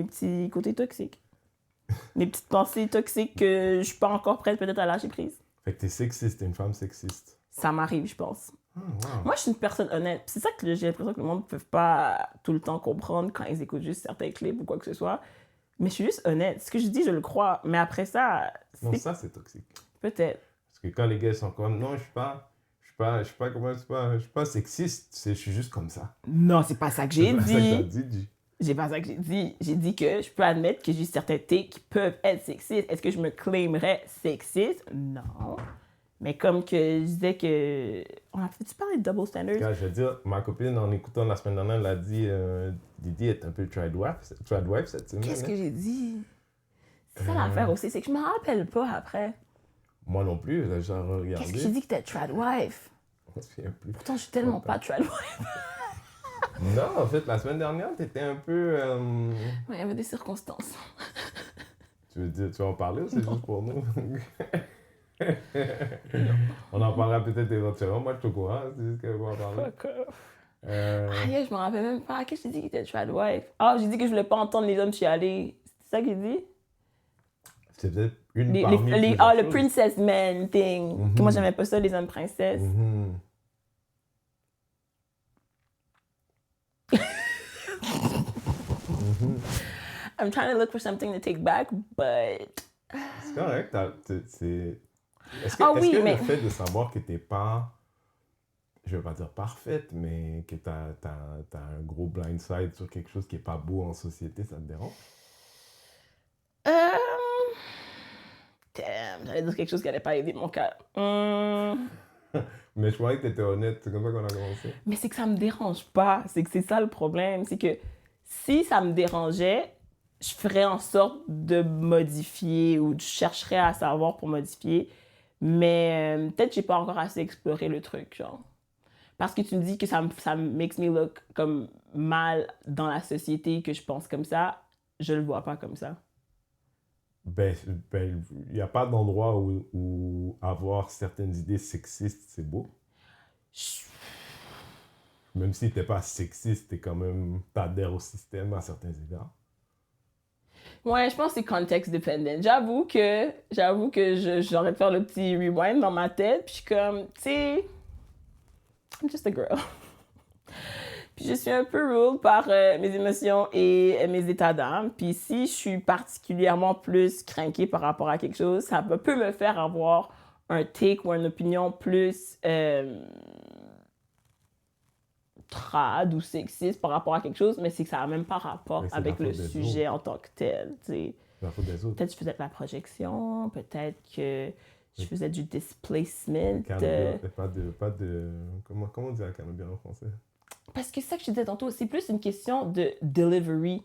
mes petits côtés toxiques. Mes petites pensées toxiques que je suis pas encore prête peut-être à lâcher prise. Fait que t'es sexiste, t'es une femme sexiste. Ça m'arrive, je pense. Oh, wow. Moi, je suis une personne honnête. C'est ça que j'ai l'impression que le monde ne peut pas tout le temps comprendre quand ils écoutent juste certains clips ou quoi que ce soit. Mais je suis juste honnête. Ce que je dis, je le crois. Mais après ça, Non, ça, c'est toxique. peut-être. Parce que quand les gars sont comme, non, je suis pas sexiste, je suis juste comme ça. Non, c'est pas ça que j'ai C'est pas ça que t'as dit. dit. C'est pas ça que j'ai dit. J'ai dit que je peux admettre que j'ai certains takes qui peuvent être sexistes. Est-ce que je me claimerais sexiste? Non. Mais comme que je disais que... On a fait-tu parler de double standards? Quand je veux dire, ma copine, en écoutant la semaine dernière, elle a dit, Didi est un peu tradwife cette semaine. Qu'est-ce que hein. j'ai dit? C'est ça l'affaire aussi, c'est que je me rappelle pas après. Moi non plus, j'ai genre regardé. Qu'est-ce que j'ai dit que t'es tradwife? Je me souviens plus. Pourtant, je suis tellement pas tradwife. Non, en fait, la semaine dernière, t'étais un peu... Ouais, il y avait des circonstances. Tu veux en parler ou c'est juste pour nous? On en parlera peut-être éventuellement. Moi, je suis au courant, c'est juste qu'on va en parler. Fuck off. Ah, yeah, je me rappelle même pas. Qu'est-ce que j'ai dit que t'es tradwife? Ah, j'ai dit que je voulais pas entendre les hommes chialer. C'est ça que j'ai dit? C'est peut-être une parmi plusieurs Ah, le choses. princess man thing. Mhm. Que moi, j'aimais pas ça, les hommes princesses. Mhm. I'm trying to look for something to take back, but... C'est correct. Est-ce que, Ah est-ce oui, que mais- le fait de savoir que t'es pas, je vais pas dire parfaite, mais que t'as un gros blind side sur quelque chose qui est pas beau en société, ça te dérange? Damn, j'allais dire quelque chose qui allait pas aider mon cas. Mais je croyais que t'étais honnête, c'est comme ça qu'on a commencé. Mais c'est que ça me dérange pas. C'est que c'est ça le problème. C'est que si ça me dérangeait, je ferais en sorte de modifier ou je chercherais à savoir pour modifier. Mais peut-être que j'ai pas encore assez exploré le truc, genre. Parce que tu me dis que ça makes me look comme mal dans la société, que je pense comme ça, je le vois pas comme ça. Ben, il n'y a pas d'endroit où avoir certaines idées sexistes, c'est beau. Même si t'es pas sexiste, t'adhères au système à certains égards. Ouais, je pense que c'est context dependent. J'avoue que j'aurais de faire le petit rewind dans ma tête, puis je suis comme, tu sais, I'm just a girl. Puis je suis un peu ruled par mes émotions et mes états d'âme. Puis si je suis particulièrement plus craquée par rapport à quelque chose, ça peut me faire avoir un take ou une opinion plus trad ou sexiste par rapport à quelque chose, mais c'est que ça n'a même pas rapport Mais c'est avec la le faute des sujet en tant que tel. T'sais. C'est la faute des autres. Peut-être que je faisais de la projection, peut-être que je faisais du displacement. Pas de... Comment on dit la canobia en français? Parce que c'est ça que je te disais tantôt, c'est plus une question de delivery.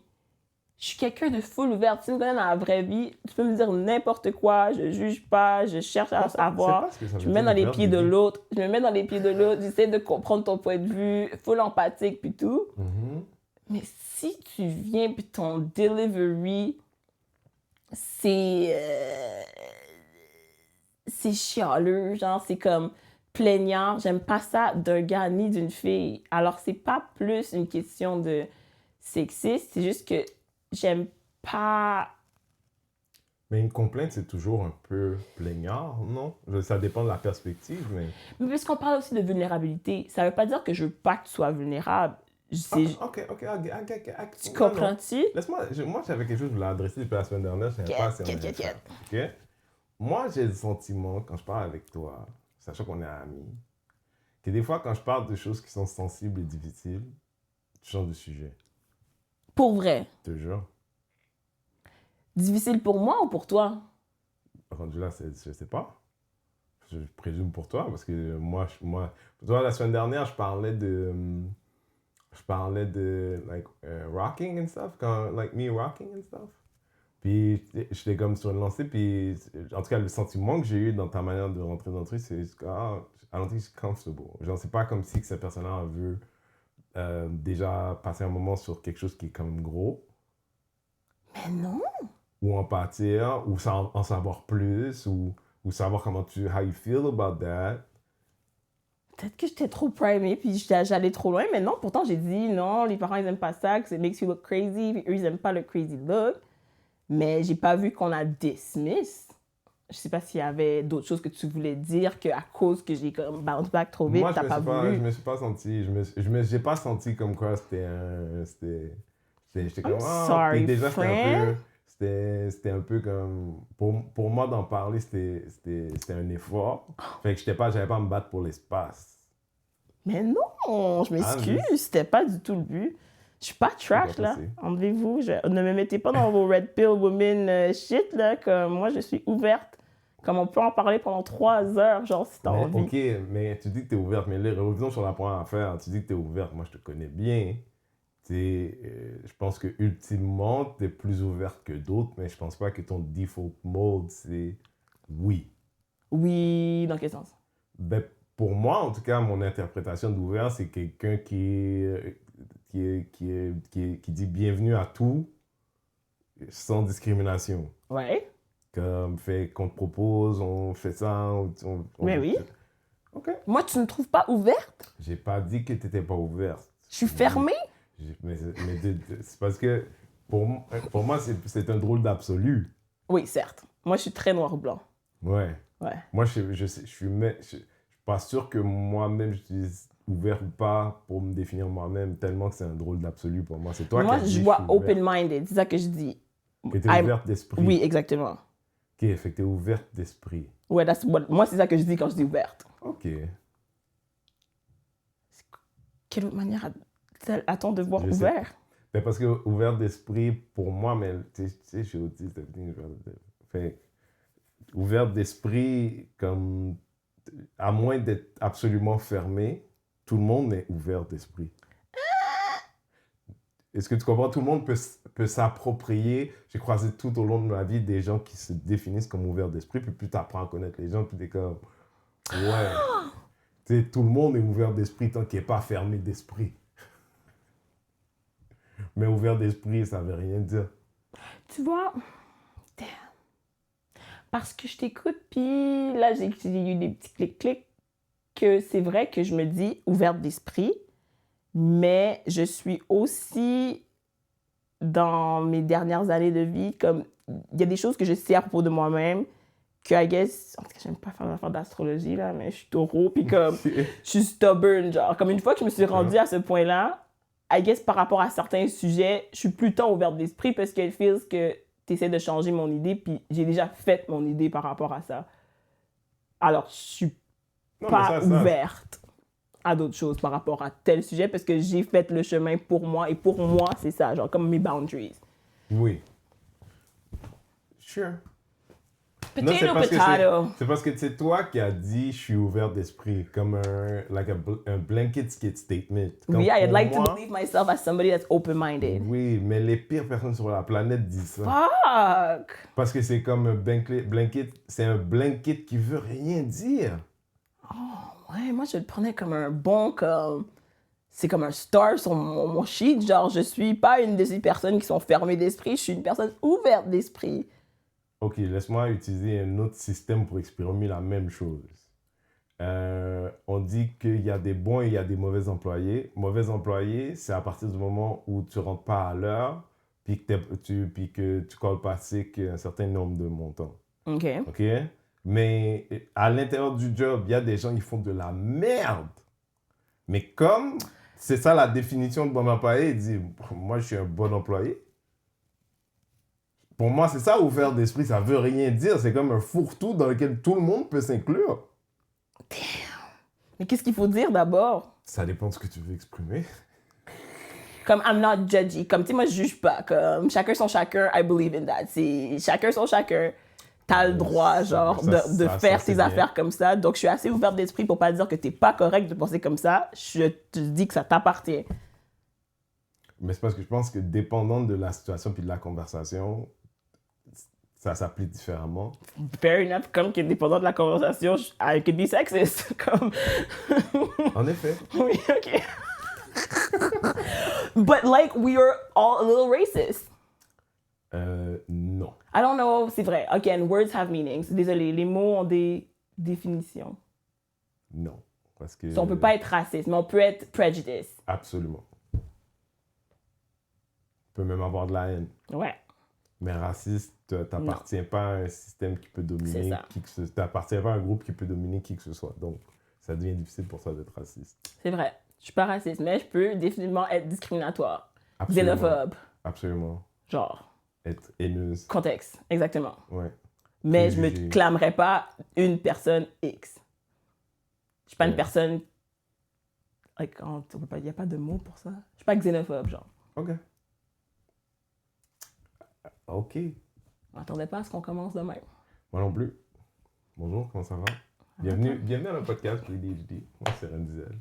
Je suis quelqu'un de full ouverte. Si tu me connais dans la vraie vie, tu peux me dire n'importe quoi, je juge pas, je cherche à savoir. Je me mets dans les pieds de l'autre, j'essaie de comprendre ton point de vue, full empathique puis tout. Mm-hmm. Mais si tu viens puis ton delivery, c'est chialeux, genre c'est comme plaignant. J'aime pas ça d'un gars ni d'une fille. Alors c'est pas plus une question de sexiste, c'est juste que j'aime pas... Mais une complainte, c'est toujours un peu plaignard, non? Ça dépend de la perspective, mais... Mais puisqu'on parle aussi de vulnérabilité, ça veut pas dire que je veux pas que tu sois vulnérable. Ok. Tu comprends-tu? Moi, j'avais quelque chose que je voulais adresser depuis la semaine dernière. Je savais pas si on allait faire. Ok? Moi, j'ai le sentiment, quand je parle avec toi, sachant qu'on est amis, que des fois, quand je parle de choses qui sont sensibles et difficiles, tu changes de sujet. Pour vrai. Je te jure. Difficile pour moi ou pour toi? Rendu là, je sais pas. Je présume pour toi, parce que moi, pour toi, la semaine dernière, je parlais de rocking and stuff, like me rocking and stuff. Puis j'étais comme sur une lancée, puis en tout cas, le sentiment que j'ai eu dans ta manière de rentrer dans le truc, c'est I don't think it's comfortable. Genre, c'est pas comme si que cette personne-là veut déjà passer un moment sur quelque chose qui est quand même gros. Mais non! Ou en pâtir, ou en savoir plus, ou savoir how you feel about that. peut-être que j'étais trop primée, puis j'allais trop loin, mais non, pourtant j'ai dit non, les parents ils aiment pas ça, que ça makes you look crazy, puis eux ils aiment pas le crazy look, mais j'ai pas vu qu'on a dismiss. Je sais pas s'il y avait d'autres choses que tu voulais dire, qu'à cause que j'ai comme bounce back trop vite, Moi, t'as pas voulu. je me suis pas senti, j'ai pas senti comme quoi j'étais I'm comme, ah, sorry, puis déjà, friend. c'était un peu comme, pour moi d'en parler, c'était un effort. Fait que j'avais pas à me battre pour l'espace. Mais non, je Ah, m'excuse, c'était pas du tout le but. Je suis pas trash, là. passé. Enlevez-vous. Ne me mettez pas dans vos red pill women shit, là. Comme moi, je suis ouverte. Comme on peut en parler pendant 3 heures, genre, si t'as Mais envie. ok, mais tu dis que t'es ouverte, mais là, revenons sur la première affaire. Tu dis que t'es ouverte, moi je te connais bien. Je pense que ultimement, t'es plus ouverte que d'autres, mais je pense pas que ton default mode, c'est oui. Oui, dans quel sens? Ben, pour moi, en tout cas, mon interprétation d'ouvert, c'est quelqu'un qui dit bienvenue à tout sans discrimination. Ouais. Comme fait qu'on te propose, on fait ça, Mais oui. Ok. Moi, tu me trouves pas ouverte? J'ai pas dit que t'étais pas ouverte. Je suis fermée? Mais c'est parce que pour moi, c'est un drôle d'absolu. Oui, certes. Moi, je suis très noir ou blanc. Ouais. Ouais. Moi, je suis pas sûr que moi-même, je suis ouvert ou pas pour me définir moi-même, tellement que c'est un drôle d'absolu pour moi. C'est toi qui Moi, as dit je je vois suis ouvert. open-minded. C'est ça que je dis. Que t'es I'm- ouverte d'esprit. Oui, exactement. Ok, fait que t'es ouverte d'esprit. Ouais, moi, c'est ça que je dis quand je dis ouverte. Ok. Quelle autre manière a-t-on de voir Je sais. ouvert? Ben parce que ouvert d'esprit, pour moi, mais tu sais, je suis autiste, everything is relative. Fait ouvert d'esprit, comme, à moins d'être absolument fermé, tout le monde est ouvert d'esprit. Est-ce que tu comprends? Tout le monde peut s'approprier. J'ai croisé tout au long de ma vie des gens qui se définissent comme ouverts d'esprit, puis plus tu apprends à connaître les gens, puis tu es comme, ouais. Tu sais, tout le monde est ouvert d'esprit tant qu'il n'est pas fermé d'esprit. Mais ouvert d'esprit, ça veut rien dire. Tu vois, damn. Parce que je t'écoute, puis là, j'ai eu des petits clics-clics que c'est vrai que je me dis ouverte d'esprit, mais je suis aussi, dans mes dernières années de vie, comme il y a des choses que je sais à propos de moi-même que, I guess, en tout cas, j'aime pas faire l'affaire d'astrologie, là, mais je suis taureau, puis comme, je suis stubborn, genre, comme une fois que je me suis rendue à ce point-là, I guess, par rapport à certains sujets, je suis plutôt ouverte d'esprit parce qu'elle feels que tu essaies de changer mon idée, puis j'ai déjà fait mon idée par rapport à ça. Alors, je suis Non, mais pas ouverte à d'autres choses par rapport à tel sujet parce que j'ai fait le chemin pour moi, et pour moi, c'est ça, genre, comme mes boundaries. Oui. Sure. Non, Potato, potato. c'est parce que c'est toi qui as dit je suis ouvert d'esprit, comme un blanket statement. Comme Oui, I'd pour like to moi, believe myself as somebody that's open-minded. Oui, mais les pires personnes sur la planète disent ça. Fuck! Parce que c'est comme un blanket, c'est un blanket qui veut rien dire. Oh, ouais, moi, je le prenais comme un bon, comme... C'est comme un star sur mon sheet. Genre, je suis pas une de ces personnes qui sont fermées d'esprit. Je suis une personne ouverte d'esprit. Ok, laisse-moi utiliser un autre système pour exprimer la même chose. On dit qu'il y a des bons et il y a des mauvais employés. Mauvais employés, c'est à partir du moment où tu rentres pas à l'heure, puis que tu colles pas un certain nombre de montants. OK. Ok? Mais à l'intérieur du job, il y a des gens qui font de la merde. Mais comme c'est ça la définition de bon employé, il dit, moi je suis un bon employé. Pour moi, c'est ça, ouvert d'esprit, ça veut rien dire. C'est comme un fourre-tout dans lequel tout le monde peut s'inclure. Damn. Mais qu'est-ce qu'il faut dire d'abord? Ça dépend de ce que tu veux exprimer. Comme, I'm not judgy. Comme, tu sais, moi, je juge pas. Comme, chacun son chacun, I believe in that. C'est chacun son chacun. T'as le droit, genre, de faire tes affaires comme ça. Donc, je suis assez ouverte d'esprit pour pas dire que t'es pas correct de penser comme ça. Je te dis que ça t'appartient. Mais c'est parce que je pense que dépendant de la situation puis de la conversation, ça s'applique différemment. Fair enough. Comme que dépendant de la conversation, I could be sexist. Comme... En effet. Oui, OK. But, like, we are all a little racist. Non. I don't know, c'est vrai. Again, words have meanings. Désolée, les mots ont des définitions. Non. Parce que... So, on peut pas être raciste, mais on peut être prejudice. Absolument. On peut même avoir de la haine. Ouais. Mais raciste, t'appartiens pas à un système qui peut dominer qui que ce soit. T'appartiens pas à un groupe qui peut dominer qui que ce soit. Donc, ça devient difficile pour toi d'être raciste. C'est vrai. Je suis pas raciste, mais je peux définitivement être discriminatoire. Absolument. Xénophobe. Absolument. Genre. Être haineuse. Contexte, exactement. Ouais. Mais je me clamerais pas une personne X. Je suis pas une personne... Il n'y a pas de mot pour ça. Je suis pas xénophobe, genre. OK. OK. On m'attendait pas à ce qu'on commence de même. Moi non plus. Bonjour, comment ça va? Bienvenue à notre podcast PDHD. Moi, c'est Rendizel.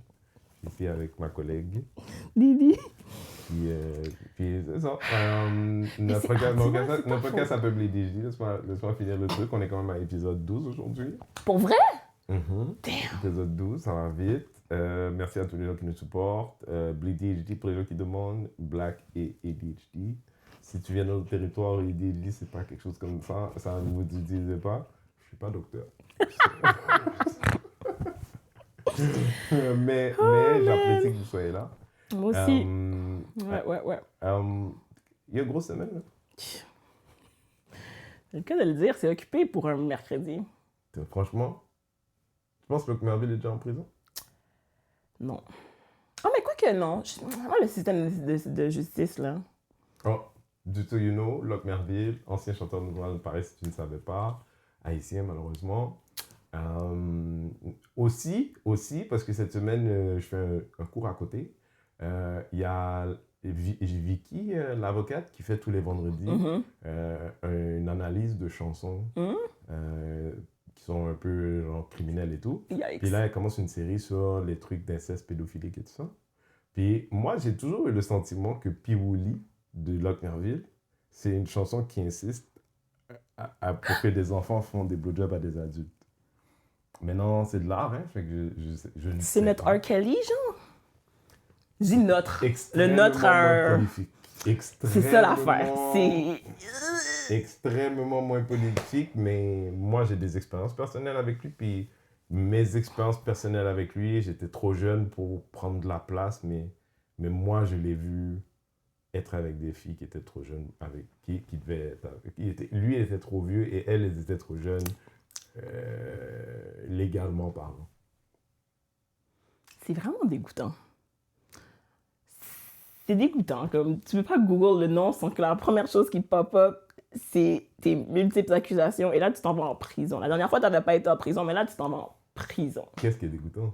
Je suis ici avec ma collègue. Didi. Puis c'est ça. Notre podcast s'appelle PDHD. Laisse-moi finir le truc. On est quand même à l'épisode 12 aujourd'hui. Pour vrai? Damn. Épisode 12, ça va vite. Merci à tous les gens qui nous supportent. BleedDHD pour les gens qui demandent. Black et ADHD. Si tu viens dans notre territoire, ADHD, c'est pas quelque chose comme ça. Ça ne vous utilisez pas. Je suis pas docteur. mais j'apprécie que vous soyez là. Moi aussi. Ouais. Il y a une grosse semaine, là. C'est le cas de le dire, c'est occupé pour un mercredi. Franchement, tu penses que Locke Merville est déjà en prison? Non. Oh, mais quoi que non. Le système de justice, là. Oh, du tout, you know, Locke Merville, ancien chanteur de Nouvelle Paris, si tu ne savais pas, haïtien malheureusement. Aussi, parce que cette semaine, je fais un cours à côté. Il y a Vicky, l'avocate, qui fait tous les vendredis une analyse de chansons qui sont un peu genre, criminelles et tout. Yikes. Puis là, elle commence une série sur les trucs d'inceste pédophilique et tout ça. Puis moi, j'ai toujours eu le sentiment que Piwouli de Locke Merville, c'est une chanson qui insiste pour que des enfants font des blowjobs à des adultes. Mais non, c'est de l'art, hein. Fait que je ne sais c'est notre pas. R. Kelly, genre? Dis notre. Extrêmement Le notre moins prolifique. C'est ça l'affaire. C'est... Extrêmement moins prolifique, mais moi, j'ai des expériences personnelles avec lui. Puis mes expériences personnelles avec lui, j'étais trop jeune pour prendre de la place, mais moi, je l'ai vu être avec des filles qui étaient trop jeunes, avec qui devaient être... Lui était trop vieux et elles étaient trop jeunes. Légalement parlant. C'est vraiment dégoûtant. C'est dégoûtant. Comme, tu peux pas Google le nom sans que la première chose qui pop-up, c'est tes multiples accusations. Et là, tu t'en vas en prison. La dernière fois, tu n'avais pas été en prison, mais là, tu t'en vas en prison. Qu'est-ce qui est dégoûtant?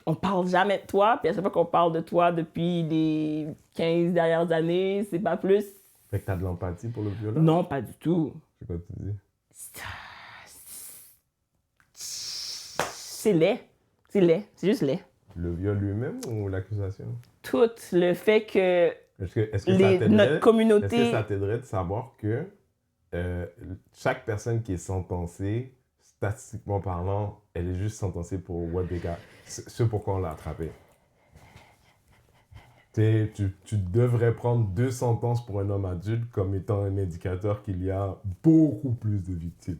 On parle jamais de toi, puis à chaque fois qu'on parle de toi depuis les 15 dernières années, c'est pas plus. Fait que t'as de l'empathie pour le violeur? Non, pas du tout. C'est quoi tu dis? C'est laid. C'est laid. C'est juste laid. Le viol lui-même ou l'accusation? Tout le fait que, est-ce que notre communauté... Est-ce que ça t'aiderait de savoir que chaque personne qui est sentencée, statistiquement parlant, elle est juste sentencée pour what they got, ce pourquoi on l'a attrapé? Tu devrais prendre 2 sentences pour un homme adulte comme étant un indicateur qu'il y a beaucoup plus de victimes.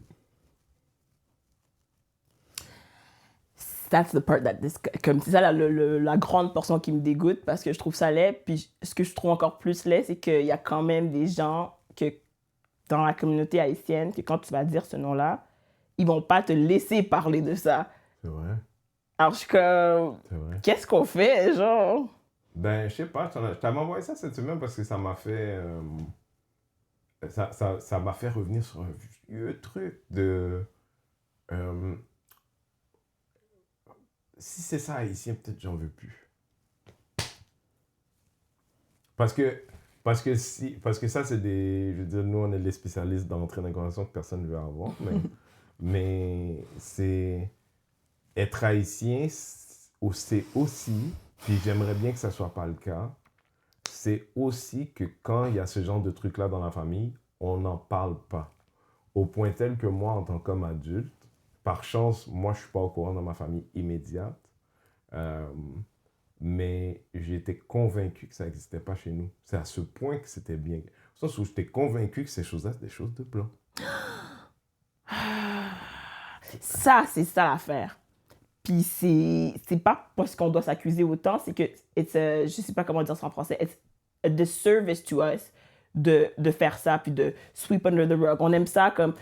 That's the part that comme c'est ça la grande portion qui me dégoûte parce que je trouve ça laid. Puis ce que je trouve encore plus laid, c'est qu'il y a quand même des gens que dans la communauté haïtienne que quand tu vas dire ce nom-là, ils vont pas te laisser parler de ça. C'est vrai. Alors je suis comme, qu'est-ce qu'on fait, genre? Ben, je sais pas, je t'avais envoyé ça cette semaine parce que ça m'a fait... ça m'a fait revenir sur un vieux truc de... si c'est ça haïtien, peut-être j'en veux plus. Parce que ça, c'est des... Je veux dire, nous, on est les spécialistes d'entrer dans une conversation que personne ne veut avoir. Mais c'est... Être haïtien, c'est aussi... Puis j'aimerais bien que ça ne soit pas le cas. C'est aussi que quand il y a ce genre de truc-là dans la famille, on n'en parle pas. Au point tel que moi, en tant qu'homme adulte, par chance, moi, je ne suis pas au courant dans ma famille immédiate. Mais j'étais convaincu que ça n'existait pas chez nous. C'est à ce point que c'était bien. Au sens où j'étais convaincu que ces choses-là, c'est des choses de blanc. Ça, c'est ça l'affaire. Puis c'est pas parce qu'on doit s'accuser autant, c'est que je sais pas comment dire ça en français, it's a disservice to us de faire ça, puis de sweep under the rug. On aime ça comme,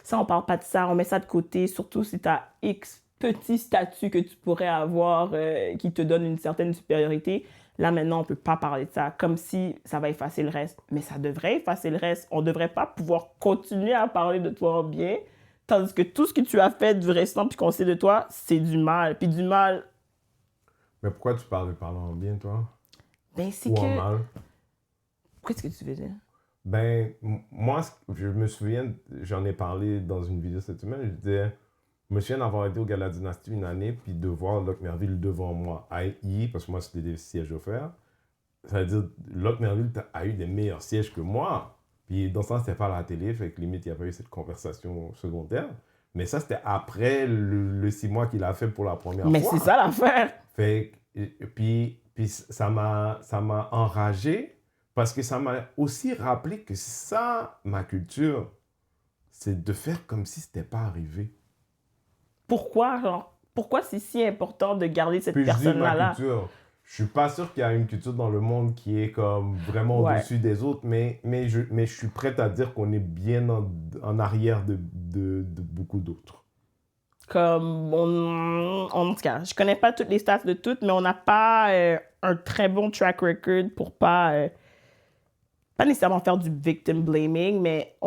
ça, on parle pas de ça, on met ça de côté, surtout si t'as X petit statut que tu pourrais avoir qui te donne une certaine supériorité. Là, maintenant, on peut pas parler de ça, comme si ça va effacer le reste. Mais ça devrait effacer le reste. On devrait pas pouvoir continuer à parler de toi en bien, tandis que tout ce que tu as fait du restant puis qu'on sait de toi, c'est du mal. Puis du mal, Mais pourquoi tu parles de parler en bien, toi? ben c'est Ou en que... mal? Qu'est-ce que tu veux dire? Ben, moi, je me souviens, j'en ai parlé dans une vidéo cette semaine, je disais, je me souviens d'avoir été au Gala Dynastie une année, puis de voir Locke Merville devant moi, parce que moi, c'était des sièges offerts. Ça veut dire, Locke Merville a eu des meilleurs sièges que moi. Puis dans ça, c'était pas à la télé, fait que limite, il n'y a pas eu cette conversation secondaire. Mais ça, c'était après le 6 mois qu'il a fait pour la première Mais fois. c'est ça l'affaire. Fait puis ça m'a enragé parce que ça m'a aussi rappelé que ça, ma culture, c'est de faire comme si c'était pas arrivé. Pourquoi, genre, pourquoi c'est si important de garder cette Puis je dis personne-là ma là? culture. Je suis pas sûr qu'il y a une culture dans le monde qui est comme vraiment Ouais. au-dessus des autres, mais je suis prêt à dire qu'on est bien en arrière de beaucoup d'autres. Comme, en tout cas, je connais pas toutes les stats de toutes, mais on n'a pas un très bon track record pour pas nécessairement faire du victim blaming, mais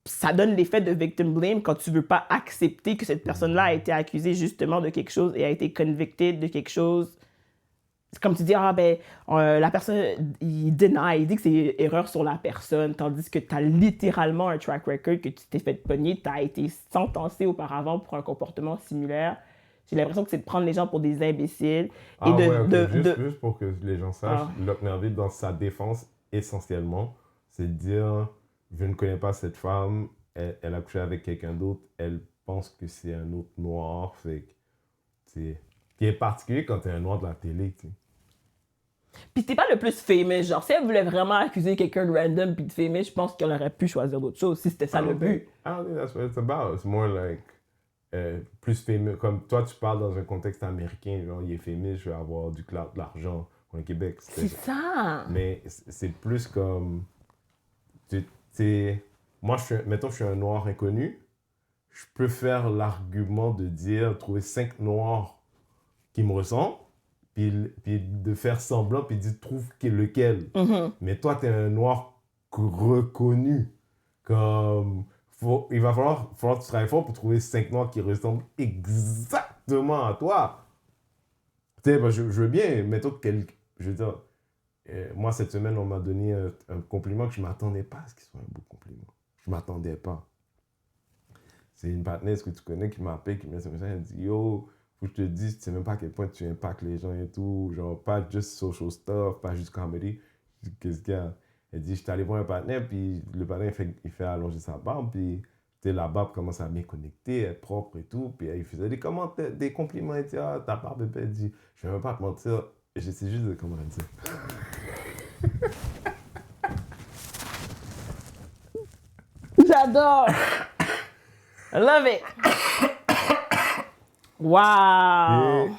ça donne l'effet de victim blame quand tu veux pas accepter que cette personne-là a été accusée justement de quelque chose et a été convicted de quelque chose. C'est comme tu dis, ah ben, la personne, il dit que c'est erreur sur la personne, tandis que tu as littéralement un track record que tu t'es fait pogner, tu as été sentencé auparavant pour un comportement similaire. J'ai l'impression que c'est de prendre les gens pour des imbéciles. Ah et ouais, ok. Juste pour que les gens sachent, Locke Merville, dans sa défense, essentiellement, c'est de dire, je ne connais pas cette femme, elle a couché avec quelqu'un d'autre, elle pense que c'est un autre noir, fait que, c'est... Qui est particulier quand t'es un noir de la télé, tu sais. Puis t'es pas le plus famous. Genre, si elle voulait vraiment accuser quelqu'un de random puis de famous, je pense qu'elle aurait pu choisir d'autres choses si c'était ça le but. I don't think that's what it's about. It's more like plus fameux. Comme toi, tu parles dans un contexte américain, genre, il est fameux, je vais avoir du clout, de l'argent. Au Québec, C'est ça. Mais c'est plus comme. Moi, mettons, je suis un noir inconnu. Je peux faire l'argument de dire, trouver 5 noirs qui me ressemblent, puis de faire semblant, puis de trouve lequel. Mais toi, tu es un noir reconnu. Comme, il va falloir que tu travailles fort pour trouver 5 noirs qui ressemblent exactement à toi. Tu sais, je veux bien, mettons, je veux dire, moi, cette semaine, on m'a donné un compliment que je ne m'attendais pas à ce qu'il soit un beau compliment. Je ne m'attendais pas. C'est une partenaire que tu connais qui m'a appelé, qui m'a dit, elle dit, yo, faut que je te dise, tu sais même pas à quel point tu impactes les gens et tout. Genre, pas juste social stuff, pas juste comedy. Je dis, qu'est-ce qu'il y a? Elle dit, je suis allé voir un partenaire, puis le partenaire, il fait allonger sa barbe, puis la barbe commence à bien connecter, être propre et tout. Puis il faisait des commentaires, des compliments, et dit, ah, ta barbe est belle. Elle dit, je vais même pas te mentir, j'essaie juste de comment elle dit. J'adore. I love it. Wow.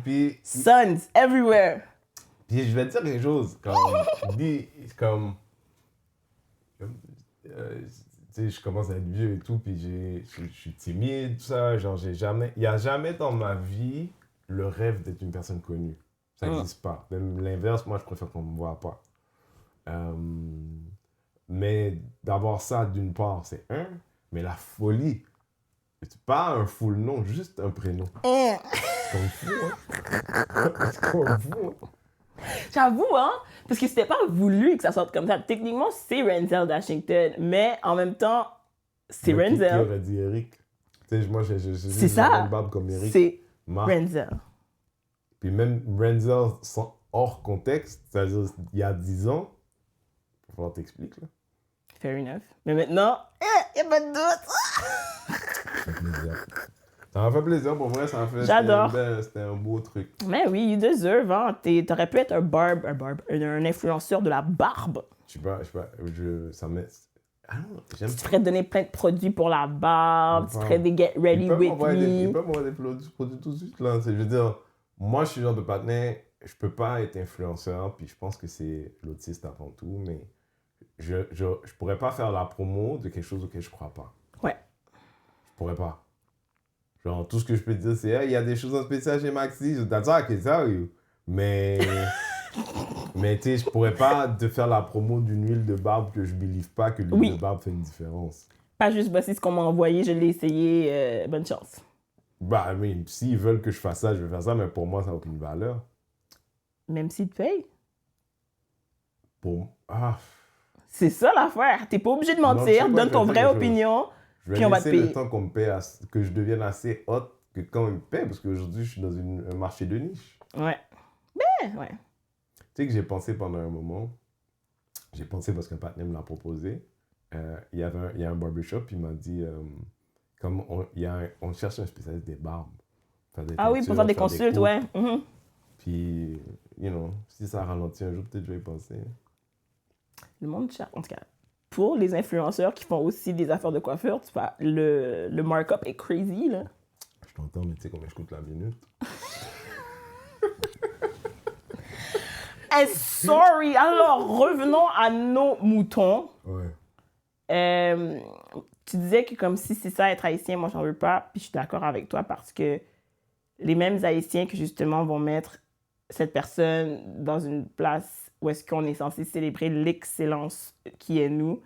Puis, Suns everywhere. puis je vais te dire quelque chose, tu sais, je commence à être vieux et tout, puis je suis timide, tout ça, genre il n'y a jamais dans ma vie le rêve d'être une personne connue. Ça n'existe pas. Même l'inverse, moi, je préfère qu'on ne me voit pas. Mais d'avoir ça, d'une part, c'est un, mais la folie, c'est pas un full nom, juste un prénom. C'est comme fou, hein? C'est comme fou, hein? J'avoue, hein, parce que c'était pas voulu que ça sorte comme ça. Techniquement, c'est Renzel Washington, mais en même temps, c'est Mais Renzel. Qui aurait dit Eric? Tu sais, moi, j'ai C'est ça. la même barbe comme Eric. C'est Marc. Renzel. Puis même Renzel, hors contexte, c'est-à-dire il y a 10 ans, il va falloir t'expliquer, là. Fair enough. Mais maintenant, il n'y a pas de doute. Ça m'a fait plaisir, pour vrai, ça m'a fait... J'adore. C'était un beau truc. Mais oui, you deserve, hein. T'aurais pu être un influenceur de la barbe. Je sais pas, ça m'est... J'aime Tu te ferais donner plein de produits pour la barbe, tu te Enfin, ferais des get ready Ils peuvent with ils me. peuvent m'envoyer des produits tout de suite, là. Je veux dire, moi, je suis le genre de partenaire, je peux pas être influenceur, puis je pense que c'est l'autiste avant tout, mais je pourrais pas faire la promo de quelque chose auquel je crois pas. Ouais. Je pourrais pas. Genre, tout ce que je peux te dire, c'est, hey, il y a des choses en spécial chez Maxi, that's all I can tell you. Mais, mais tu sais, je pourrais pas te faire la promo d'une huile de barbe que je believe pas que l'huile Oui. de barbe fait une différence. Pas juste voici ce qu'on m'a envoyé, je l'ai essayé, bonne chance. Bah, oui, s'ils veulent que je fasse ça, je vais faire ça, mais pour moi, ça n'a aucune valeur. Même s'ils te payent. Ah, C'est ça l'affaire. T'es pas obligé de Non, tu sais mentir, quoi, donne je vais ton dire vraie quelque chose. opinion. je vais Puis on va te laisser le payer. temps qu'on me paye, que je devienne assez haute que quand ils me paient, parce qu'aujourd'hui, je suis dans un marché de niche. Ouais. Ben, ouais. Tu sais que j'ai pensé pendant un moment, j'ai pensé parce qu'un partenaire me l'a proposé. Il y a un barbershop, il m'a dit, comme on cherche un spécialiste des barbes. Ah oui, pour faire des consultes, coupes. ouais. Mhm. Puis, si ça ralentit un jour, peut-être je vais y penser. Le monde cher. En tout cas, pour les influenceurs qui font aussi des affaires de coiffure, tu vois, le markup est crazy, là. Je t'entends, mais tu sais combien je coûte la minute? Sorry. Alors, revenons à nos moutons. Ouais. Tu disais que comme si c'est ça être haïtien, moi j'en veux pas. Puis je suis d'accord avec toi parce que les mêmes haïtiens que justement vont mettre cette personne dans une place où est-ce qu'on est censé célébrer l'excellence qui est nous,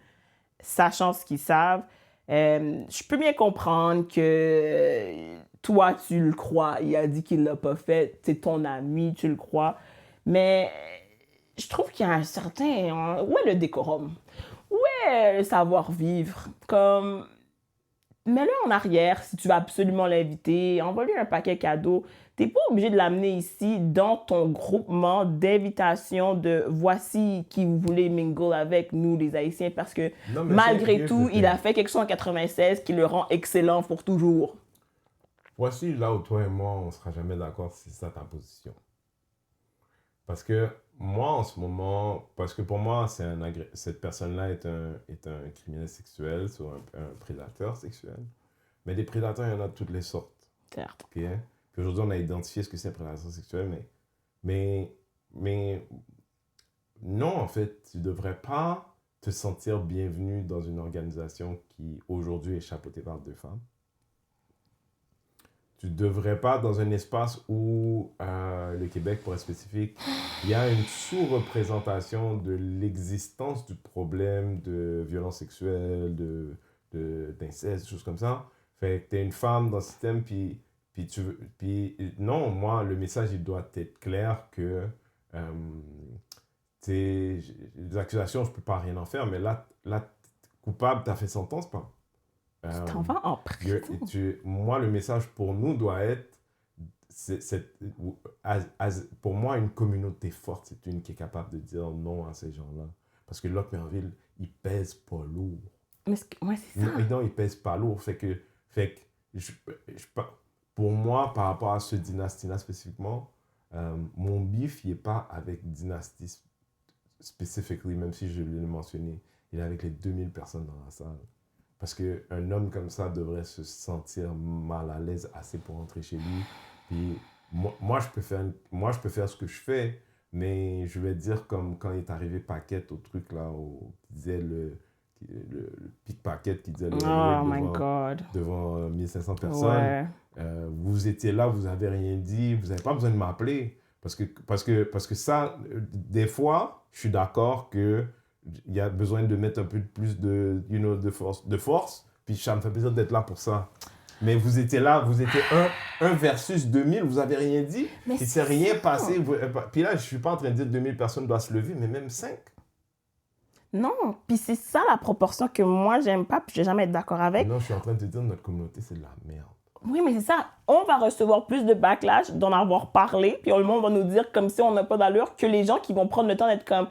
sachant ce qu'ils savent, je peux bien comprendre que toi tu le crois, il a dit qu'il l'a pas fait, c'est ton ami, tu le crois, mais je trouve qu'il y a un certain... Où est le décorum? Où est le savoir-vivre? Comme, mets-le en arrière si tu veux absolument l'inviter, envoie-lui un paquet cadeau. T'es pas obligé de l'amener ici dans ton groupement d'invitation de voici qui vous voulez mingle avec nous les Haïtiens parce que Non, mais malgré tout, il a fait quelque chose en 96 qui le rend excellent pour toujours. Voici là où toi et moi, on ne sera jamais d'accord si c'est ça ta position. Parce que moi, en ce moment, parce que pour moi, cette personne-là est un criminel sexuel, soit un prédateur sexuel. Mais des prédateurs, il y en a de toutes les sortes. Certes. Okay? Puis aujourd'hui, on a identifié ce que c'est un prédateur sexuel, mais non, en fait, tu ne devrais pas te sentir bienvenu dans une organisation qui, aujourd'hui, est chapeautée par 2 femmes. Tu ne devrais pas, dans un espace où le Québec, pour être spécifique, il y a une sous-représentation de l'existence du problème de violence sexuelle, d'inceste, des choses comme ça. Fait que tu es une femme dans le système, puis non, moi, le message, il doit être clair que les accusations, je ne peux pas rien en faire, mais là coupable, tu as fait sentence, pas. Tu t'en vas en prison. Moi, le message pour nous doit être, pour moi, une communauté forte, c'est une qui est capable de dire non à ces gens-là. Parce que Locmerville, il pèse pas lourd. Mais c'est ça. Non, il pèse pas lourd. Fait que pour moi, par rapport à ce dynastie-là spécifiquement, mon bif, il n'est pas avec dynastie spécifiquement, même si je l'ai mentionné. Il est avec les 2000 personnes dans la salle. Parce qu'un homme comme ça devrait se sentir mal à l'aise assez pour rentrer chez lui. Puis moi, je peux faire ce que je fais, mais je vais dire comme quand il est arrivé Paquette au truc là, qui disait le pickpocket, qui disait devant 1500 personnes. Ouais. Vous étiez là, vous n'avez rien dit, vous n'avez pas besoin de m'appeler. Parce que ça, des fois, je suis d'accord que il y a besoin de mettre un peu plus de force, puis ça me fait plaisir d'être là pour ça. Mais vous étiez là, vous étiez 1 versus 2000, vous n'avez rien dit, il ne s'est rien passé. Puis là, je ne suis pas en train de dire 2000 personnes doivent se lever, mais même 5. Non, puis c'est ça la proportion que moi, j'aime pas, puis je vais jamais être d'accord avec. Non, je suis en train de te dire notre communauté, c'est de la merde. Oui, mais c'est ça. On va recevoir plus de backlash d'en avoir parlé, puis le monde va nous dire comme si on n'a pas d'allure que les gens qui vont prendre le temps d'être comme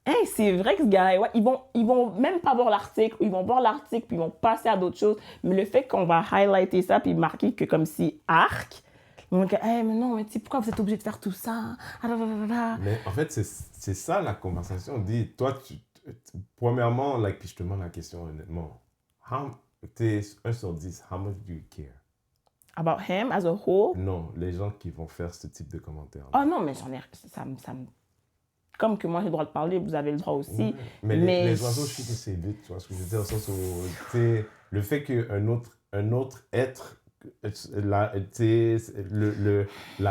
hey, c'est vrai que ce gars-là, ouais, ils vont même pas voir l'article, ils vont voir l'article, puis ils vont passer à d'autres choses. Mais le fait qu'on va highlighter ça, puis marquer que comme si arc, ils vont dire hey, mais non, mais tu sais, pourquoi vous êtes obligé de faire tout ça? Mais en fait, c'est ça la conversation. On dit, toi, premièrement, like, puis je te demande la question honnêtement. T'es 1 sur 10, how much do you care? About him as a whole? Non, les gens qui vont faire ce type de commentaires. Oh non, mais j'en ai... Ça me... Comme que moi, j'ai le droit de parler, vous avez le droit aussi. Ouais. Mais les oiseaux chient c'est vite, tu vois ce que je veux dire, au sens où, tu sais, le fait qu'un autre être, la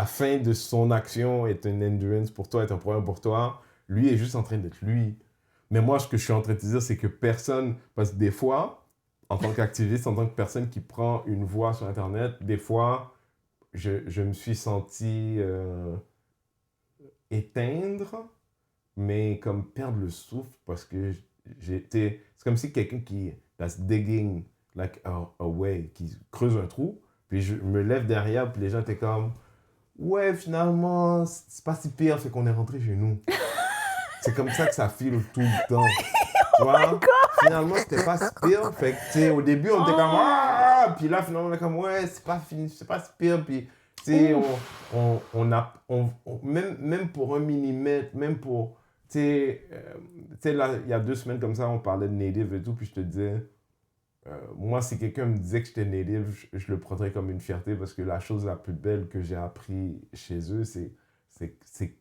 fin de son action est une endurance pour toi, est un problème pour toi, lui est juste en train d'être lui. Mais moi, ce que je suis en train de te dire, c'est que personne, parce que des fois, en tant qu'activiste, en tant que personne qui prend une voix sur Internet, des fois, je me suis senti éteindre, mais comme perdre le souffle parce que j'étais... C'est comme si quelqu'un qui... that's digging like a way, qui creuse un trou, puis je me lève derrière, puis les gens étaient comme... Ouais, finalement, c'est pas si pire, fait qu'on est rentré chez nous. C'est comme ça que ça file tout le temps. Tu vois? Finalement, c'était pas si pire. Fait que, tu sais, au début, on était comme... Ah! Puis là, finalement, on est comme... Ouais, c'est pas fini, c'est pas si pire. Puis, tu sais, même pour 1 millimètre, même pour... Tu sais, là, il y a 2 semaines comme ça, on parlait de native et tout, puis je te disais... moi, si quelqu'un me disait que j'étais native, je le prendrais comme une fierté parce que la chose la plus belle que j'ai appris chez eux, c'est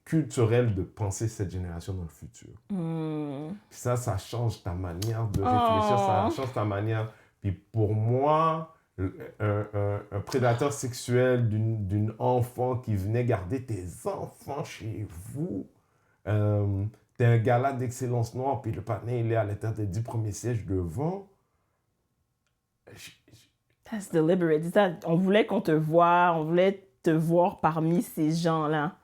culturel de penser cette génération dans le futur. Puis ça change ta manière de réfléchir, ça change ta manière. Puis pour moi, un prédateur sexuel d'une enfant qui venait garder tes enfants chez vous, t'es un gala d'excellence noire, puis le partenaire, il est à l'intérieur des 10 premiers sièges devant. That's deliberate. On voulait qu'on te voie, on voulait te voir parmi ces gens-là.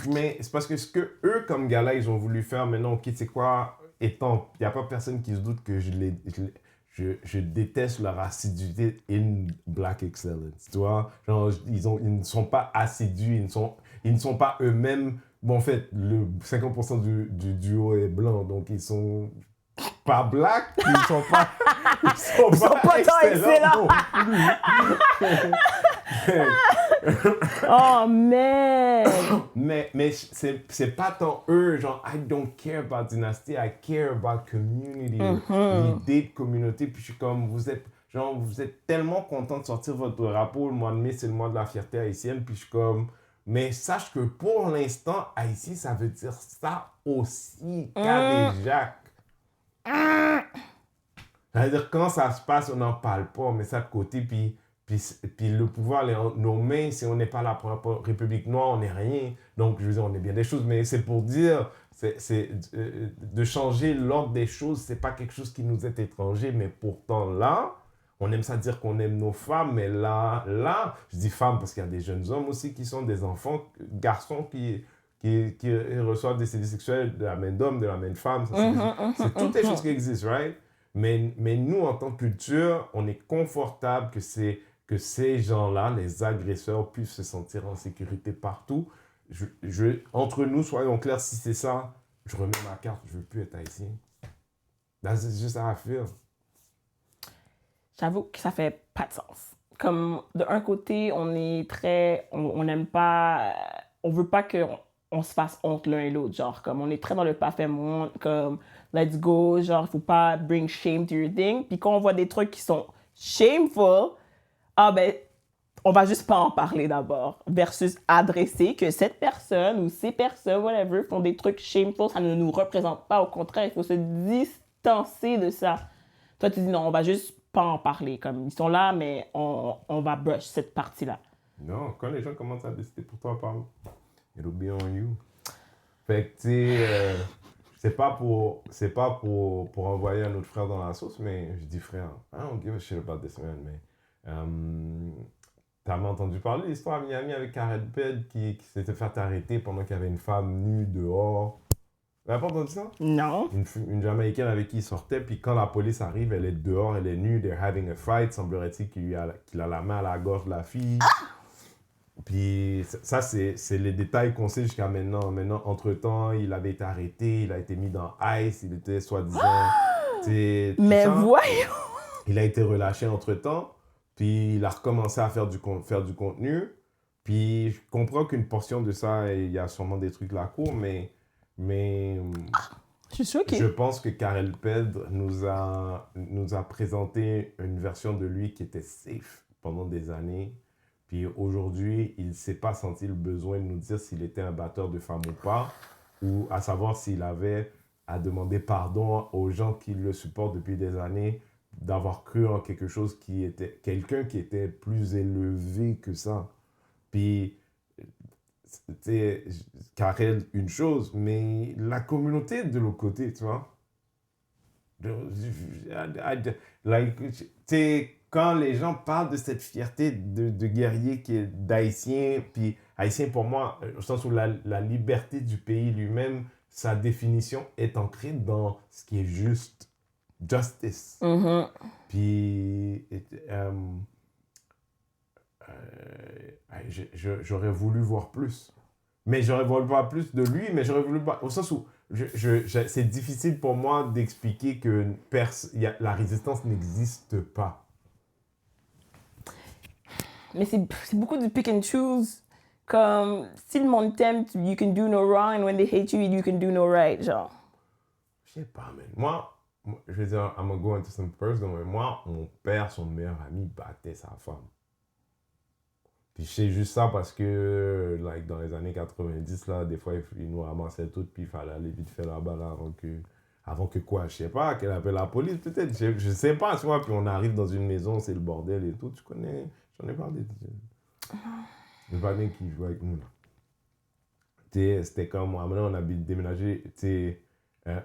Mais c'est parce que ce que eux, comme gars-là, ils ont voulu faire, maintenant, ok, c'est quoi, étant, il n'y a pas personne qui se doute que je déteste leur assiduité in Black Excellence, tu vois, genre, ils ne sont pas assidus, ils ne sont pas eux-mêmes, bon, en fait, le 50% du duo est blanc, donc ils sont pas black, ils sont pas excellents. Oh, man! mais c'est pas tant eux, genre, I don't care about dynasty, I care about community, l'idée de communauté, puis je suis comme, vous êtes tellement content de sortir votre drapeau, le mois de mai, c'est le mois de la fierté haïtienne, puis je suis comme, mais sache que pour l'instant, Haïti, ça veut dire ça aussi, Cadet-Jacques. C'est-à-dire, quand ça se passe, on n'en parle pas, on met ça de côté, puis le pouvoir est en nos mains. Si on n'est pas la première République noire, on n'est rien. Donc, je veux dire, on est bien des choses, mais c'est pour dire, de changer l'ordre des choses, c'est pas quelque chose qui nous est étranger, mais pourtant là, on aime ça dire qu'on aime nos femmes, mais là, je dis femmes parce qu'il y a des jeunes hommes aussi qui sont des enfants, garçons qui reçoivent des sévices sexuels de la main d'homme, de la main de femme. C'est toutes les choses qui existent, right? Mais nous, en tant que culture, on est confortable que ces gens-là, les agresseurs, puissent se sentir en sécurité partout. Entre nous, soyons clairs, si c'est ça, je remets ma carte, je ne veux plus être haïtien. That's just how I feel. J'avoue que ça fait pas de sens. Comme, de un côté, on est très... On n'aime pas... On veut pas qu'on se fasse honte l'un et l'autre. Genre, comme, on est très dans le pas fait monde, comme, let's go, genre, faut pas bring shame to your thing. Puis quand on voit des trucs qui sont shameful, on va juste pas en parler d'abord. Versus adresser que cette personne ou ces personnes, whatever, font des trucs shameful, ça ne nous représente pas. Au contraire, il faut se distancer de ça. Toi, tu dis non, on va juste pas en parler. Comme, ils sont là, mais on va brush cette partie-là. Non, quand les gens commencent à décider pour toi, parle. It'll be on you. Fait que, tu sais, c'est pas pour envoyer un autre frère dans la sauce, mais je dis frère, I don't give a shit about this man, mais t'as entendu parler de l'histoire à Miami avec Karen Ped qui s'était fait arrêter pendant qu'il y avait une femme nue dehors. Vous n'avez pas entendu ça? Non. Une Jamaïcaine avec qui il sortait, puis quand la police arrive, elle est dehors, elle est nue, they're having a fight, semblerait-il qu'il a la main à la gorge de la fille. Puis ça, c'est les détails qu'on sait jusqu'à maintenant. Maintenant, entre-temps, il avait été arrêté, il a été mis dans ICE, il était soi-disant... Mais voyons! Il a été relâché entre-temps, puis il a recommencé à faire du contenu. Puis je comprends qu'une portion de ça, il y a sûrement des trucs là court, mais... Je suis choquée. Je pense que Karel Pedre nous a présenté une version de lui qui était safe pendant des années. Puis aujourd'hui, il ne s'est pas senti le besoin de nous dire s'il était un batteur de femmes ou pas, ou à savoir s'il avait à demander pardon aux gens qui le supportent depuis des années, d'avoir cru en quelque chose qui était quelqu'un qui était plus élevé que ça. Puis, tu sais, Karel, une chose, mais la communauté de l'autre côté, tu vois. Like, tu sais, quand les gens parlent de cette fierté de guerrier qui est d'haïtien, puis haïtien pour moi, au sens où la liberté du pays lui-même, sa définition est ancrée dans ce qui est juste, justice. Mhm. Puis, j'aurais voulu voir plus. Mais j'aurais voulu voir plus de lui, mais j'aurais voulu voir, au sens où c'est difficile pour moi d'expliquer que la résistance n'existe pas. Mais c'est beaucoup du pick and choose. Comme, si le monde t'aime, you can do no wrong, and when they hate you, you can do no right, genre. Je sais pas, man. Moi, je vais dire, I'm gonna go into some personal, mais moi, mon père, son meilleur ami, battait sa femme. Puis je sais juste ça parce que, like, dans les années 90, là, des fois, il nous ramassait tout, puis il fallait aller vite faire là-bas, là, avant que quoi, je sais pas, qu'elle appelle la police, peut-être, je sais pas, tu vois, puis on arrive dans une maison, c'est le bordel et tout, tu connais, j'en ai parlé. Le partenaire qui jouait avec nous, là. C'était comme, maintenant, on a déménagé, tu sais,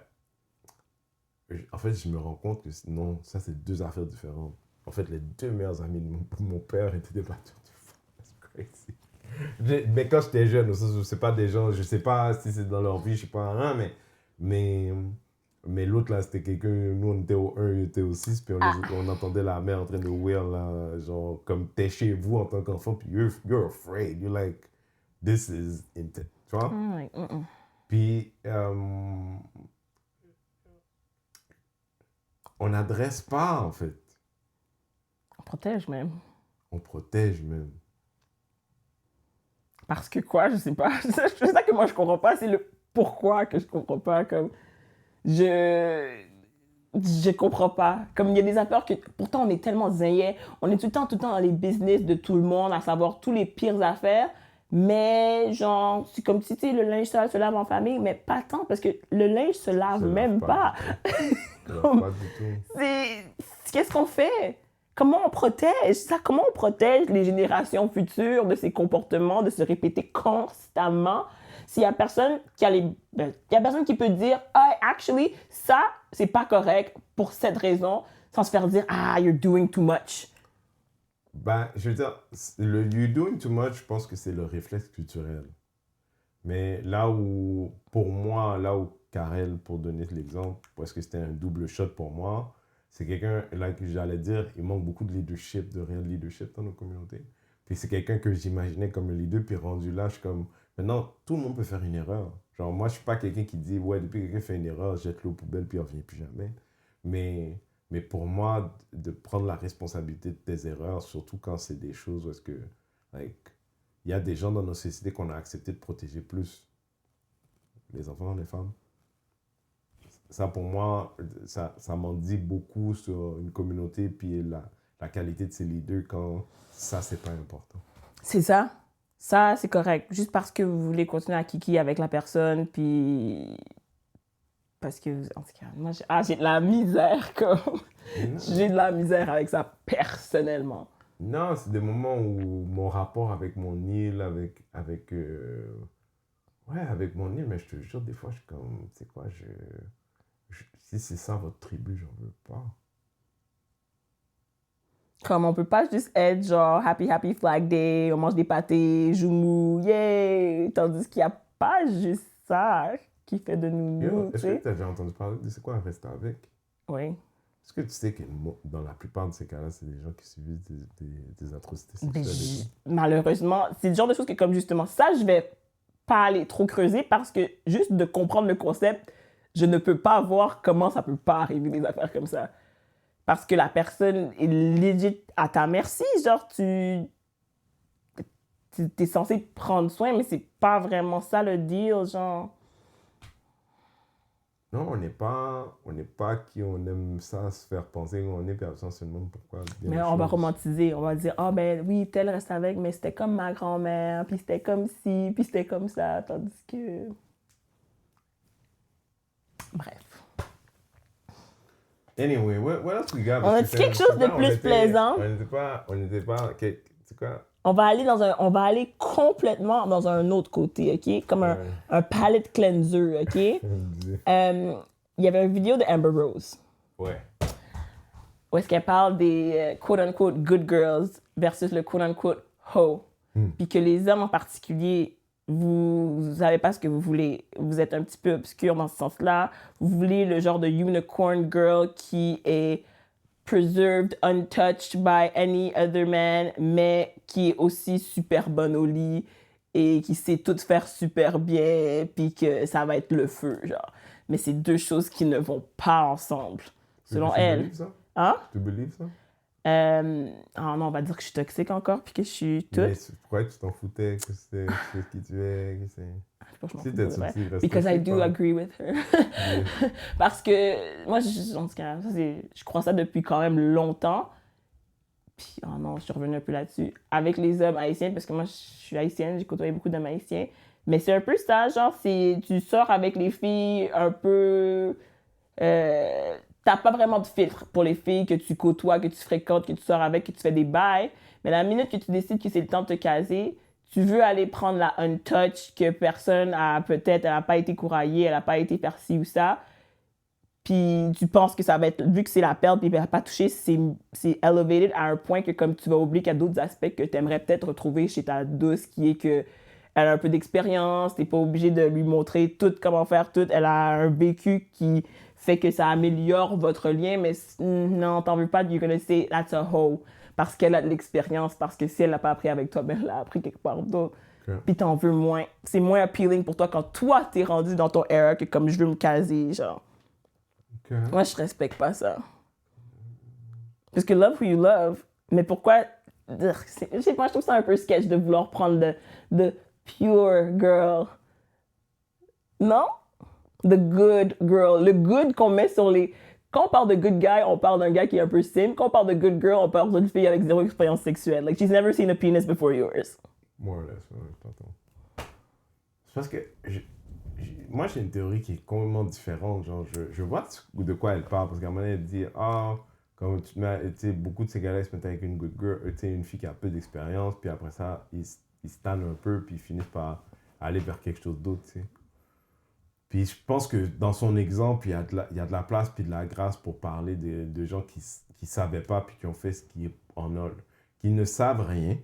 en fait, je me rends compte que non, ça, c'est deux affaires différentes. En fait, les deux meilleurs amis de mon père étaient des batteurs de foot. That's crazy. Mais quand j'étais jeune, c'est pas des gens, je sais pas si c'est dans leur vie, je sais pas, hein, mais l'autre là, c'était quelqu'un, nous on était au 1, il était au 6, puis on entendait la mère en train de wail, là, genre, comme t'es chez vous en tant qu'enfant, puis you're afraid, you're like, this is intense, tu vois? Like, Puis, on n'adresse pas, en fait. On protège même. On protège même. Parce que quoi, je sais pas. C'est ça que moi je comprends pas, c'est le pourquoi que je comprends pas. Comme, je comprends pas. Comme il y a des affaires que, pourtant on est tellement zingés, on est tout le temps dans les business de tout le monde, à savoir tous les pires affaires. Mais genre, c'est comme si tu sais, le linge sale se lave en famille, mais pas tant, parce que le linge se lave même pas. Pas du tout. Qu'est-ce qu'on fait? Comment on protège ça? Comment on protège les générations futures de ces comportements, de se répéter constamment? S'il y a personne qui il y a personne qui peut dire, ah, actually, ça, c'est pas correct pour cette raison, sans se faire dire, ah, you're doing too much. Ben, je veux dire, le you doing too much, je pense que c'est le réflexe culturel. Mais là où, pour moi, là où Karel, pour donner l'exemple, parce que c'était un double shot pour moi, c'est quelqu'un, là que j'allais dire, il manque beaucoup de leadership, de réel leadership dans nos communautés. Puis c'est quelqu'un que j'imaginais comme un leader, puis rendu là, je suis comme, maintenant, tout le monde peut faire une erreur. Genre, moi, je suis pas quelqu'un qui dit, ouais, depuis que quelqu'un fait une erreur, jette-le aux poubelles, puis il revient plus jamais. Mais pour moi, de prendre la responsabilité de tes erreurs, surtout quand c'est des choses où est-ce que, like, il y a des gens dans nos sociétés qu'on a accepté de protéger plus. Les enfants, les femmes. Ça, pour moi, ça m'en dit beaucoup sur une communauté, puis la qualité de ses leaders quand ça, c'est pas important. C'est ça. Ça, c'est correct. Juste parce que vous voulez continuer à kiki avec la personne, puis... Parce que, en tout cas, moi, j'ai de la misère, comme... J'ai de la misère avec ça, personnellement. Non, c'est des moments où mon rapport avec mon île, avec mon île, mais je te jure, des fois, je suis comme, tu sais quoi, si c'est ça votre tribu, j'en veux pas. Comme on peut pas juste être genre happy flag day, on mange des pâtés, joumou, yay! Tandis qu'il n'y a pas juste ça qui fait de nous, tu Est-ce que sais. tu as déjà entendu parler de c'est quoi un rester avec? Oui. Est-ce que tu sais que dans la plupart de ces cas-là, c'est des gens qui subissent des atrocités sexuelles? Malheureusement, c'est le genre de choses que, comme justement, ça, je vais pas aller trop creuser parce que juste de comprendre le concept, je ne peux pas voir comment ça peut pas arriver des affaires comme ça. Parce que la personne est legit à ta merci. Genre, tu es censé prendre soin, mais c'est pas vraiment ça le deal, genre. Non, on n'est pas qui on aime ça, se faire penser qu'on est, puis après ça, on se demande pourquoi bien Mais les on va choses. romantiser. On va dire, ah ben oui, tel reste avec, mais c'était comme ma grand-mère, puis c'était comme ci, puis c'était comme ça. Tandis que. Bref. Anyway, what else we got? On Parce que a-tu quelque chose de plus plaisant? on n'était pas, c'est quoi? On va aller complètement dans un autre côté, OK? Comme Ouais. un palette cleanser, OK? Il y avait une vidéo de Amber Rose Ouais. où est-ce qu'elle parle des quote-unquote good girls versus le quote-unquote hoe. Puis que les hommes en particulier, vous savez pas ce que vous voulez. Vous êtes un petit peu obscur dans ce sens-là. Vous voulez le genre de unicorn girl qui est preserved, untouched by any other man, mais qui est aussi super bonne au lit et qui sait tout faire super bien, puis que ça va être le feu, genre. Mais c'est deux choses qui ne vont pas ensemble, selon Tu elle. believe ça? Hein? Tu believe ça? Ah non, on va dire que je suis toxique encore, puis que je suis Mais toute. pourquoi tu t'en foutais que c'est qui tu es, que c'est... Je m'en Si fous t'es pour de vrai. sorti, reste Because I toxique, do quoi. agree with her. Yeah. Parce que moi, en tout cas, je crois ça depuis quand même longtemps. Puis, oh non, je suis revenue un peu là-dessus. Avec les hommes haïtiens, parce que moi, je suis haïtienne, j'ai côtoyé beaucoup d'hommes haïtiens. Mais c'est un peu ça, genre, tu sors avec les filles un peu. T'as pas vraiment de filtre pour les filles que tu côtoies, que tu fréquentes, que tu sors avec, que tu fais des bails. Mais la minute que tu décides que c'est le temps de te caser, tu veux aller prendre la untouch que personne a peut-être, elle n'a pas été couraillée, elle n'a pas été faire ci ou ça. Puis tu penses que ça va être, vu que c'est la perle, puis elle n'a pas touché, c'est elevated à un point que comme tu vas oublier qu'il y a d'autres aspects que tu aimerais peut-être retrouver chez ta douce, qui est que elle a un peu d'expérience, t'es pas obligé de lui montrer tout, comment faire tout, elle a un vécu qui fait que ça améliore votre lien, mais non, t'en veux pas, you're gonna say that's a hoe, parce qu'elle a de l'expérience, parce que si elle l'a pas appris avec toi, ben elle l'a appris quelque part d'autre. Okay. Puis t'en veux moins. C'est moins appealing pour toi quand toi t'es rendu dans ton era que comme je veux me caser, genre. Okay. Moi, je respecte pas ça. Parce que love who you love. Mais pourquoi. Je sais pas, je trouve ça un peu sketch de vouloir prendre de pure girl. Non? The good girl. Le good qu'on met sur les. Quand on parle de good guy, on parle d'un gars qui est un peu simple. Quand on parle de good girl, on parle d'une fille avec zéro expérience sexuelle. Like, she's never seen a penis before yours. More or less, ouais, t'entends. C'est parce que moi, j'ai une théorie qui est complètement différente. Genre, je vois de quoi elle parle. Parce qu'à un moment donné, elle dit, comme tu te mets, tu sais, beaucoup de ces gars-là, ils se mettent avec une good girl, tu sais, une fille qui a peu d'expérience, puis après ça, ils se tannent un peu, puis ils finissent par aller vers quelque chose d'autre, tu sais. Puis je pense que dans son exemple, il y a de la place puis de la grâce pour parler de gens qui ne savaient pas, puis qui ont fait ce qui est en ol, qui ne savent rien,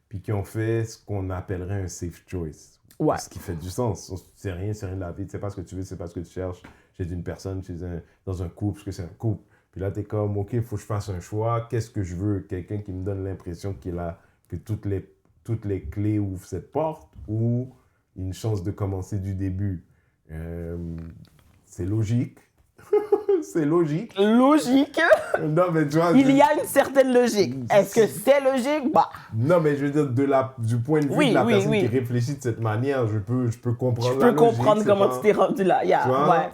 puis qui ont fait ce qu'on appellerait un safe choice. Ouais. Ce qui fait du sens. C'est rien de la vie. Tu sais pas ce que tu veux, c'est pas ce que tu cherches. Chez une personne, dans un couple, parce que c'est un couple. Puis là, tu es comme, OK, il faut que je fasse un choix. Qu'est-ce que je veux? Quelqu'un qui me donne l'impression qu'il a, que toutes les clés ouvrent cette porte, ou une chance de commencer du début. C'est logique. C'est logique. Logique. Non, mais tu vois, Il y a une certaine logique. Est-ce que c'est logique? Bah. non, mais je veux dire, du point de vue Oui, de la oui, personne oui. qui réfléchit de cette manière, je peux comprendre Je la peux logique, comprendre c'est comment pas- tu t'es rendu là. Tu Yeah, vois?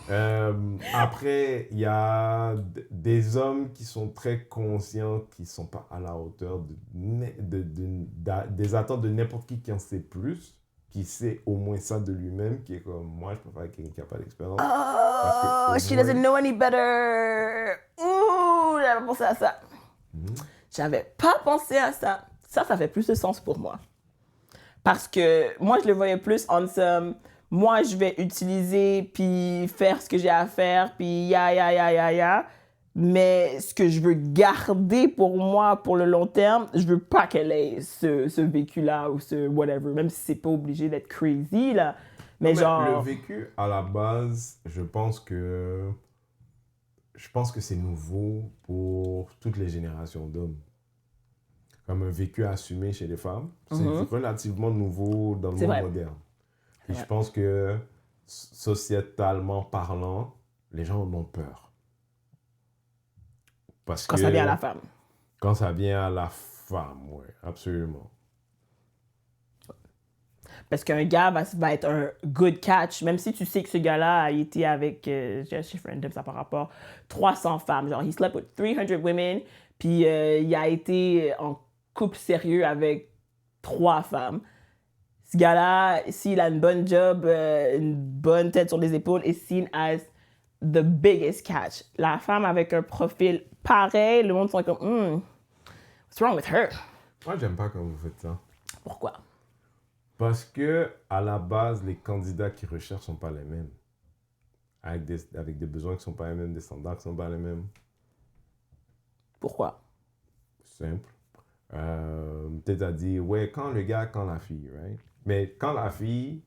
ouais. Après, il y a des hommes qui sont très conscients, qui ne sont pas à la hauteur des attentes de n'importe qui en sait plus, qui sait au moins ça de lui-même, qui est comme, moi, je préfère quelqu'un qui n'a pas d'expérience. Oh, que she au moins- doesn't know any better. Ouh, j'avais pensé à ça. J'avais pas pensé à ça. Ça fait plus de sens pour moi. Parce que moi, je le voyais plus en somme, moi, je vais utiliser puis faire ce que j'ai à faire, puis ya. Mais ce que je veux garder pour moi, pour le long terme, je veux pas qu'elle ait ce vécu-là ou ce whatever, même si c'est pas obligé d'être crazy, là. Mais Non, genre... le vécu, à la base, je pense que c'est nouveau pour toutes les générations d'hommes. Comme un vécu assumé chez les femmes, c'est relativement nouveau dans le C'est monde vrai. moderne. Et Ouais. je pense que, sociétalement parlant, les gens en ont peur. Parce Quand que ça vient à la femme. quand ça vient à la femme, oui, absolument. Parce qu'un gars va être un good catch, même si tu sais que ce gars-là a été avec, j'ai un chiffre random, ça par rapport, 300 femmes. Genre, he slept with 300 women, puis il a été en couple sérieux avec 3 femmes. Ce gars-là, s'il a une bonne job, une bonne tête sur les épaules, est seen as the biggest catch. La femme avec un profil pareil, le monde sont comme, what's wrong with her? Moi, j'aime pas quand vous faites ça. Pourquoi? Parce que, à la base, les candidats qui recherchent sont pas les mêmes. Avec des besoins qui sont pas les mêmes, des standards qui sont pas les mêmes. Pourquoi? Simple. Peut-être à dire, ouais, quand le gars, quand la fille, right? Mais quand la fille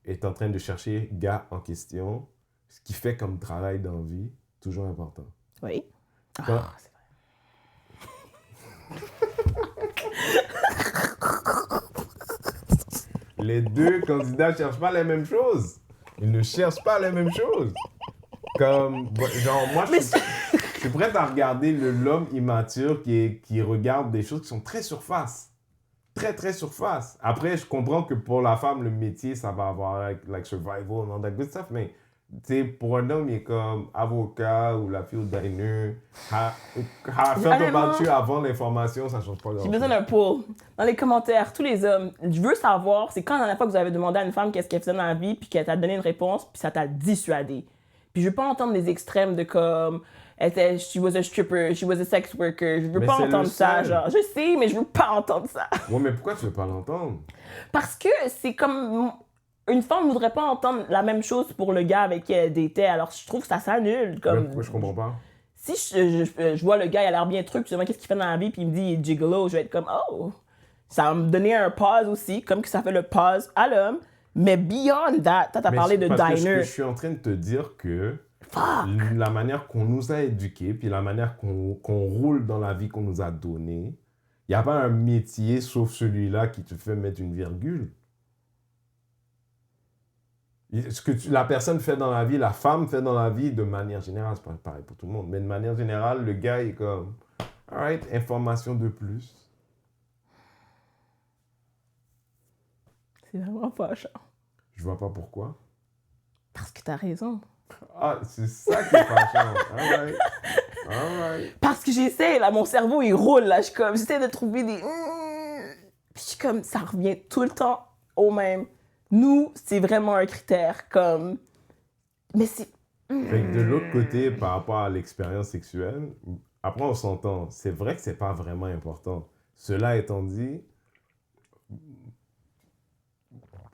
est en train de chercher gars en question, ce qu'il fait comme travail dans la vie, toujours important. Oui. Quand- C'est vrai. Les deux candidats ne cherchent pas les mêmes choses. Ils ne cherchent pas les mêmes choses. Comme, genre, moi, je suis prêt à regarder l'homme immature qui regarde des choses qui sont très surface. Très, très surface. Après, je comprends que pour la femme, le métier, ça va avoir like survival and all that good stuff, mais pour un homme, il est comme avocat ou la fille au diner. Faire de battu avant l'information, ça ne change pas grand-chose. J'ai besoin d'un poll. Dans les commentaires, tous les hommes, je veux savoir, c'est quand la dernière fois que vous avez demandé à une femme qu'est-ce qu'elle faisait dans la vie, puis qu'elle t'a donné une réponse, puis ça t'a dissuadé. Puis je veux pas entendre des extrêmes de comme, she was a stripper, she was a sex worker. Je veux pas entendre ça, genre. Je sais, mais je veux pas entendre ça. Ouais, mais pourquoi tu veux pas l'entendre? Parce que c'est comme... Une femme ne voudrait pas entendre la même chose pour le gars avec qui elle datait, alors je trouve que ça s'annule. Comme... Mais pourquoi je comprends pas? Si je vois le gars, il a l'air bien truc, puis je me demande qu'est-ce qu'il fait dans la vie, puis il me dit il est gigolo, je vais être comme oh. Ça va me donner un pause aussi, comme que ça fait le pause à l'homme. Mais beyond that, t'as parlé de diner. Je suis en train de te dire que la manière qu'on nous a éduqués, puis la manière qu'on roule dans la vie qu'on nous a donnée, il n'y a pas un métier sauf celui-là qui te fait mettre une virgule. Ce que la personne fait dans la vie, la femme fait dans la vie, de manière générale, c'est pas pareil pour tout le monde, mais de manière générale, le gars est comme, alright, information de plus. C'est vraiment fâchant. Je vois pas pourquoi. Parce que t'as raison. Ah, c'est ça qui est fâchant. Alright. Alright. Parce que j'essaie, là, mon cerveau, il roule, là, j'essaie de trouver des... Puis je suis comme, ça revient tout le temps au même. Nous, c'est vraiment un critère, comme... Mais c'est... Fait que de l'autre côté, par rapport à l'expérience sexuelle, après on s'entend, c'est vrai que c'est pas vraiment important. Cela étant dit,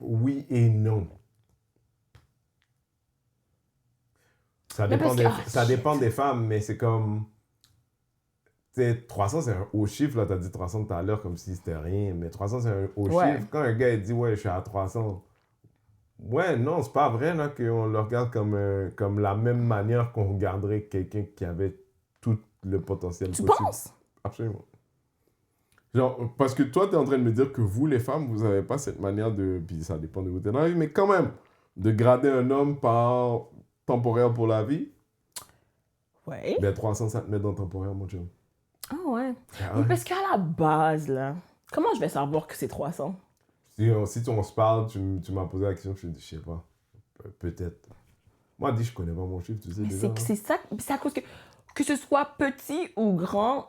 oui et non. Ça dépend des femmes, mais c'est comme... Tu sais, 300, c'est un haut chiffre, là, t'as dit 300 tout à l'heure comme si c'était rien, mais 300, c'est un haut chiffre. Quand un gars il dit, ouais, je suis à 300... Ouais, non, c'est pas vrai là, qu'on le regarde comme la même manière qu'on regarderait quelqu'un qui avait tout le potentiel possible. Tu penses? Absolument. Genre, parce que toi, tu es en train de me dire que vous, les femmes, vous n'avez pas cette manière de... Puis ça dépend de votre vie, mais quand même, de grader un homme par temporaire pour la vie. Ouais. Ben 300, ça te met dans temporaire, mon chum. Ah ouais. Ah ouais. Parce qu'à la base, là, comment je vais savoir que c'est 300? Si on se parle, tu m'as posé la question, je te dis, je sais pas. Peut-être. Moi, dis, je connais pas mon chiffre, tu sais. Mais déjà, c'est ça, c'est à cause que ce soit petit ou grand,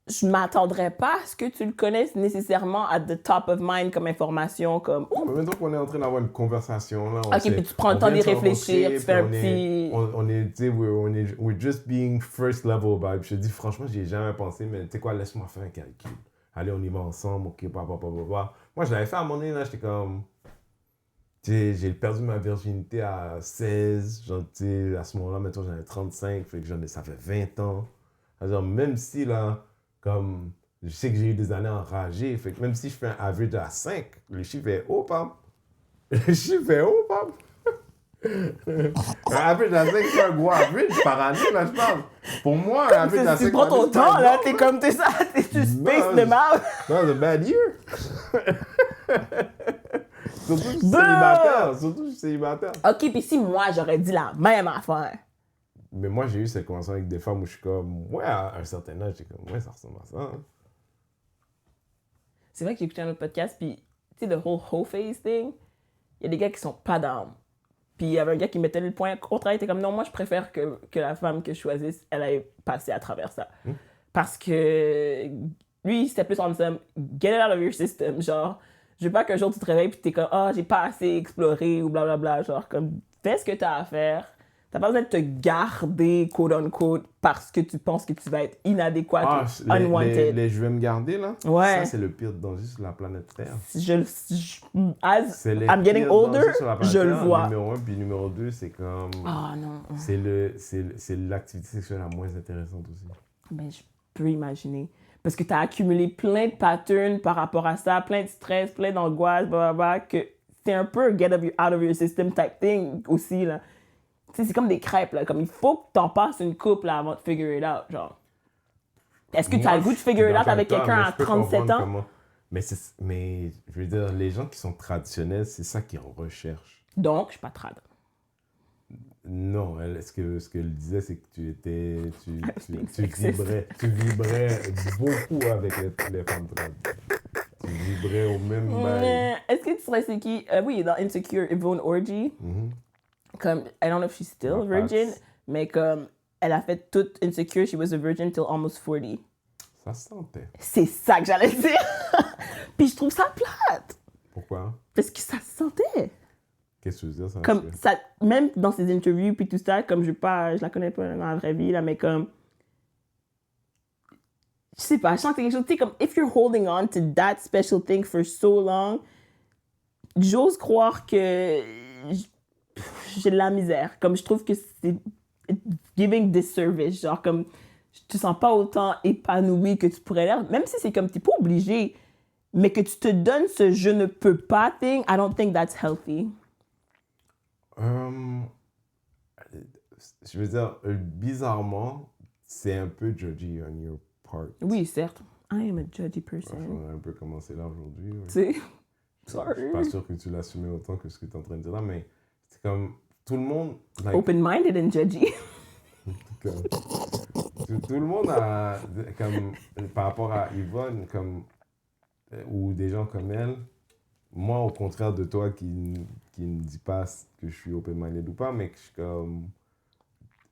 je m'attendrais pas à ce que tu le connaisses nécessairement at the top of mind comme information, comme... Mais maintenant qu'on est en train d'avoir une conversation, là, Ok, puis tu prends le temps d'y réfléchir, tu fais un petit... On est, tu sais, we're just being first level vibe. Je te dis, franchement, j'y ai jamais pensé, mais tu sais quoi, laisse-moi faire un calcul. Allez, on y va ensemble, ok, papa. Moi, je l'avais fait à un moment donné, là, j'étais comme... Tu sais, j'ai perdu ma virginité à 16, genre, tu sais, à ce moment-là, maintenant, j'en ai 35, fait que ça fait 20 ans. Alors, même si, là, comme... Je sais que j'ai eu des années enragées, fait que même si je fais un average à 5, le chiffre est haut, pap. Le chiffre est haut, pap. Un average à 5, c'est un gros average par année, là, je parle. Pour moi, un average à 5... Tu prends ton temps, là, t'es comme, t'es ça, t'es tu space de mal. Non, c'est a bad year. Surtout si je suis célibataire. Ok, puis si moi, j'aurais dit la même affaire. Mais moi, j'ai eu cette conversation avec des femmes où je suis comme, ouais, à un certain âge, j'étais comme, ouais, ça ressemble à ça. Hein. C'est vrai que j'ai écouté un autre podcast, puis, tu sais, the whole hoe phase thing, il y a des gars qui sont pas down. Puis il y avait un gars qui mettait le point contre elle, il était comme non, moi je préfère que la femme que je choisisse, elle aille passer à travers ça. Parce que lui, c'était plus en disant get it out of your system. Genre, je veux pas qu'un jour tu te réveilles puis t'es comme ah, j'ai pas assez exploré ou blablabla. Genre, comme fais ce que t'as à faire. T'as pas besoin de te garder, quote unquote, parce que tu penses que tu vas être inadéquat ou unwanted. Les je vais me garder là, Ouais. ça c'est le pire danger sur la planète Terre. As I'm getting older, je le vois. Numéro 1 puis numéro 2, c'est comme. Ah non. C'est l'activité sexuelle la moins intéressante aussi. Ben, je peux imaginer. Parce que tu as accumulé plein de patterns par rapport à ça, plein de stress, plein d'angoisse, blablabla, que c'est un peu get out of your system type thing aussi, là. Tu sais, c'est comme des crêpes, là. Comme il faut que t'en passes une couple là, avant de figure it out, genre. Est-ce que tu as le goût de figure it out avec quelqu'un à 37 ans? Mais je veux dire, les gens qui sont traditionnels, c'est ça qu'ils recherchent. Donc, je suis pas trad. Non, ce qu'elle disait, c'est que tu vibrais beaucoup avec les femmes trad. Tu vibrais au même bail. Est-ce que tu serais c'est qui? Oui, dans Insecure, Yvonne Orji. Comme, I don't know if she's still a virgin, mais comme, elle a fait toute Insecure, she was a virgin till almost 40. Ça se sentait. C'est ça que j'allais dire. Puis je trouve ça plate. Pourquoi? Parce que ça se sentait. Qu'est-ce que tu veux dire, ça? Comme ça, même dans ses interviews puis tout ça, comme je la connais pas dans la vraie vie, là, mais comme, je sais pas, je sens que c'est quelque chose, tu sais, comme, if you're holding on to that special thing for so long, j'ose croire que j'ai de la misère. Comme, je trouve que c'est giving disservice. Genre, comme, tu te sens pas autant épanoui que tu pourrais l'être. Même si c'est comme, t'es pas obligé, mais que tu te donnes ce je ne peux pas thing, I don't think that's healthy. Je veux dire, bizarrement, c'est un peu judgy on your part. Oui, certes. I am a judgy person. On a un peu commencé là aujourd'hui. Ouais. Tu sais? Sorry. Je suis pas sûr que tu l'assumais autant que ce que tu es en train de dire là, mais c'est comme tout le monde. Like, open-minded and judgy. Tout le monde a, comme, par rapport à Yvonne, comme, ou des gens comme elle, moi, au contraire de toi qui ne dis pas que je suis open-minded ou pas, mais que je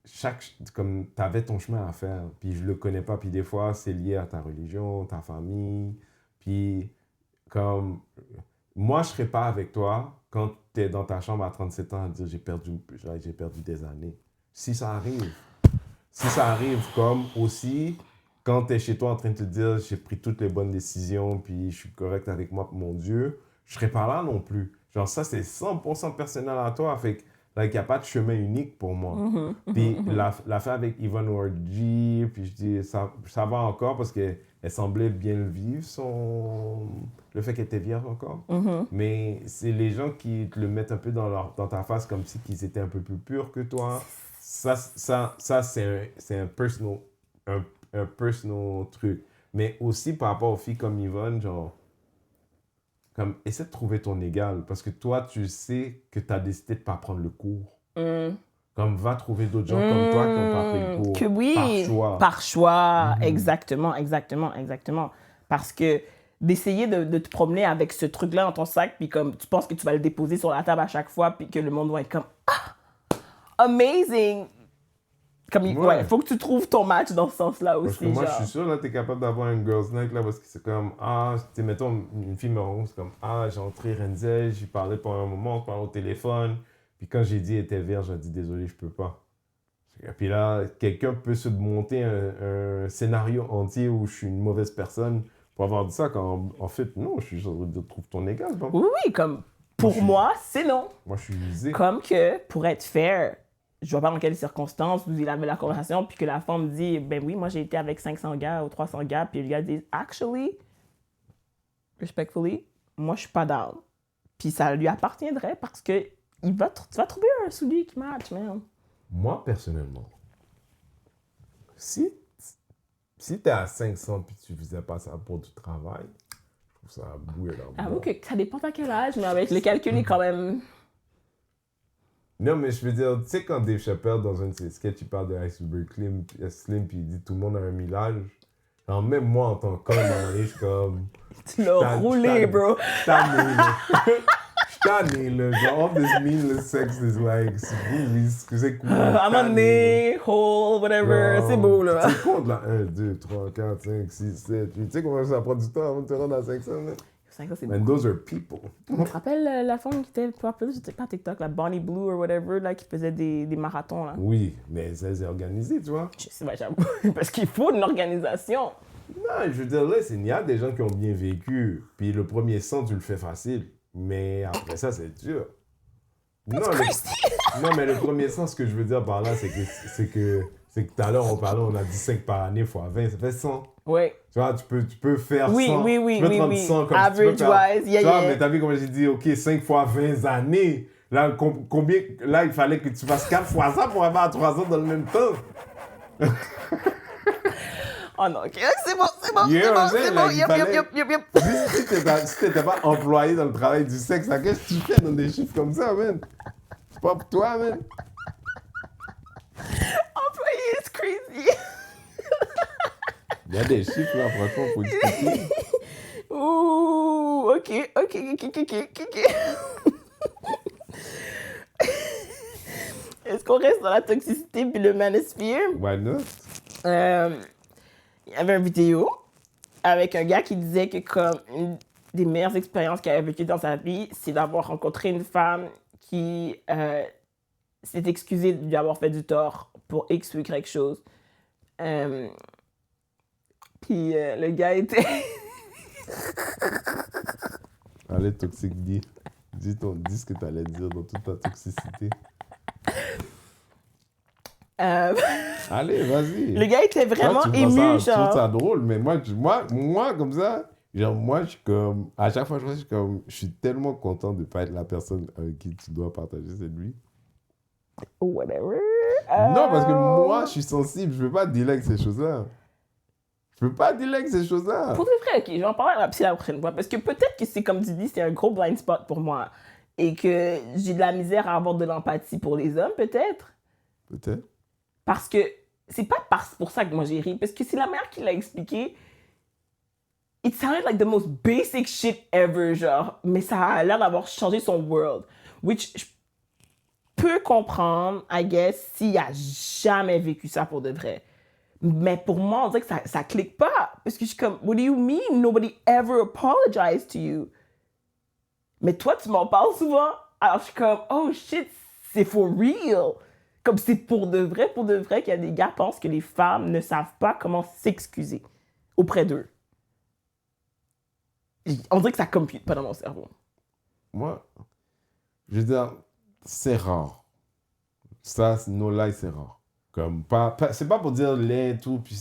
suis comme, t'avais ton chemin à faire, puis je le connais pas, puis des fois, c'est lié à ta religion, ta famille, puis comme, moi, je serais pas avec toi quand t'es dans ta chambre à 37 ans à dire j'ai perdu des années. Si ça arrive comme aussi, quand t'es chez toi en train de te dire j'ai pris toutes les bonnes décisions, puis je suis correct avec moi, mon Dieu, je serais pas là non plus. Genre, ça, c'est 100% personnel à toi. Fait que, like, y a pas de chemin unique pour moi. Puis, l'affaire avec Yvonne Orji, puis je dis, ça va encore parce qu'elle semblait bien le vivre, le fait qu'elle était vierge encore. Mais c'est les gens qui te le mettent un peu dans ta face comme si qu'ils étaient un peu plus purs que toi. Ça c'est un personal truc. Mais aussi, par rapport aux filles comme Yvonne, genre, comme, essaie de trouver ton égal, parce que toi, tu sais que tu as décidé de ne pas prendre le cours. Comme, va trouver d'autres gens comme toi qui n'ont pas pris le cours. Que oui, par choix. Par choix, exactement. Parce que d'essayer de te promener avec ce truc-là dans ton sac, puis comme tu penses que tu vas le déposer sur la table à chaque fois, puis que le monde va être comme « Ah! Amazing! » Comme, ouais, faut que tu trouves ton match dans ce sens-là aussi. Parce que moi, genre. je suis sûr, là, t'es capable d'avoir une girls night, là, parce que c'est comme, ah, mettons, une fille me rencontre, c'est comme, ah, j'ai entré Renzel, j'y parlais pendant un moment, on parlait au téléphone, puis quand j'ai dit elle était vierge, j'ai dit, désolé, je peux pas. Et puis là, quelqu'un peut se monter un scénario entier où je suis une mauvaise personne pour avoir dit ça, quand, en fait, non, je suis juste en train de trouver ton égal. Donc. Oui, comme, pour moi, c'est non. Moi, je suis visé. Comme que, pour être fair, je vois pas dans quelles circonstances où il avait la conversation, puis que la femme dit, ben oui, moi j'ai été avec 500 gars ou 300 gars, puis le gars dit, actually, respectfully, moi je suis pas down. Puis ça lui appartiendrait parce que tu vas trouver un soulier qui match, man. Moi, personnellement, si t'es à 500 puis tu faisais pas ça pour du travail, je trouve ça weird. Avoue que ça dépend à quel âge, mais avec le calcul est quand même... Non, mais je veux dire, tu sais, quand Dave Chappelle, dans un de ses sketchs, il parle de Iceberg Slim, puis il dit tout le monde a un millage. Quand même moi, en tant qu'homme, à un moment donné, je suis comme... Tu l'as roulé, bro. Tanné, là. Je tanné, là. Genre, all this meaningless sex is like... C'est cool. À un moment donné, hole, whatever, c'est beau, là. Tu comptes là, 1, 2, 3, 4, 5, 6, 7, 8. Tu sais comment ça prend du temps avant de te rendre à 500, là? 500, c'est Man, beaucoup. those are people. Tu te rappelles la femme qui était populaire, c'était pas TikTok, la Bonnie Blue ou whatever, là, qui faisait des marathons, là? Oui, mais ça, c'est organisé, tu vois. Je sais pas, j'avoue. Parce qu'il faut une organisation. Non, je veux dire, là, il y a des gens qui ont bien vécu. Puis le premier 100, tu le fais facile. Mais après ça, c'est dur. Non, non, mais le premier 100, ce que je veux dire par là, c'est que tout à l'heure, on parlait, on a dit 5 par année fois 20, ça fait 100. Oui. Tu vois, tu peux faire Oui, 100. oui, oui, tu peux oui, prendre oui. 100 comme Average tu peux faire, wise, yeah, tu vois, yeah. mais t'as vu comment j'ai dit, OK, 5 fois 20 années. Là, combien, là, il fallait que tu fasses 4 fois ça pour avoir 3 ans dans le même temps. Oh non, ok, c'est bon, Yeah, c'est bon, il fallait- Si t'étais pas employé dans le travail du sexe, qu'est-ce que tu fais dans des chiffres comme ça, man? Pas pour toi, man. Employé, it's crazy. Il y a des chiffres, là, franchement, faut expliquer. Ouh, ok. Est-ce qu'on reste dans la toxicité puis le manosphere? Why not? Il y avait une vidéo avec un gars qui disait que comme une des meilleures expériences qu'il avait vécues dans sa vie, c'est d'avoir rencontré une femme qui s'est excusée de lui avoir fait du tort pour X ou Y chose. Puis le gars était... Allez, toxique, dis ce que t'allais dire dans toute ta toxicité. Allez, vas-y. Le gars était vraiment Toi, ému, tu trouves genre. ça drôle, mais moi, comme ça, genre, moi, je suis comme... À chaque fois, je suis tellement content de ne pas être la personne avec qui tu dois partager cette vie. Whatever. Non, parce que moi, je suis sensible. Je ne peux pas dealer avec ces choses-là. Je peux pas dealer avec ces choses-là. Pour de vrai, ok, je vais en parler à la psy la prochaine fois. Parce que peut-être que c'est comme tu dis, c'est un gros blind spot pour moi. Et que j'ai de la misère à avoir de l'empathie pour les hommes, peut-être. Peut-être. Parce que c'est pas pour ça que moi j'ai ri. Parce que c'est la mère qui l'a expliqué. It sounded like the most basic shit ever, genre. Mais ça a l'air d'avoir changé son world. Which je peux comprendre, I guess, s'il a jamais vécu ça pour de vrai. Mais pour moi, on dirait que ça clique pas. Parce que je suis comme, what do you mean nobody ever apologized to you? Mais toi, tu m'en parles souvent. Alors je suis comme, oh shit, c'est for real. Comme c'est pour de vrai qu'il y a des gars qui pensent que les femmes ne savent pas comment s'excuser auprès d'eux. On dirait que ça compute pas dans mon cerveau. Moi, je veux dire, c'est rare. Ça, no lie, c'est rare. Comme c'est pas pour dire les tout, puis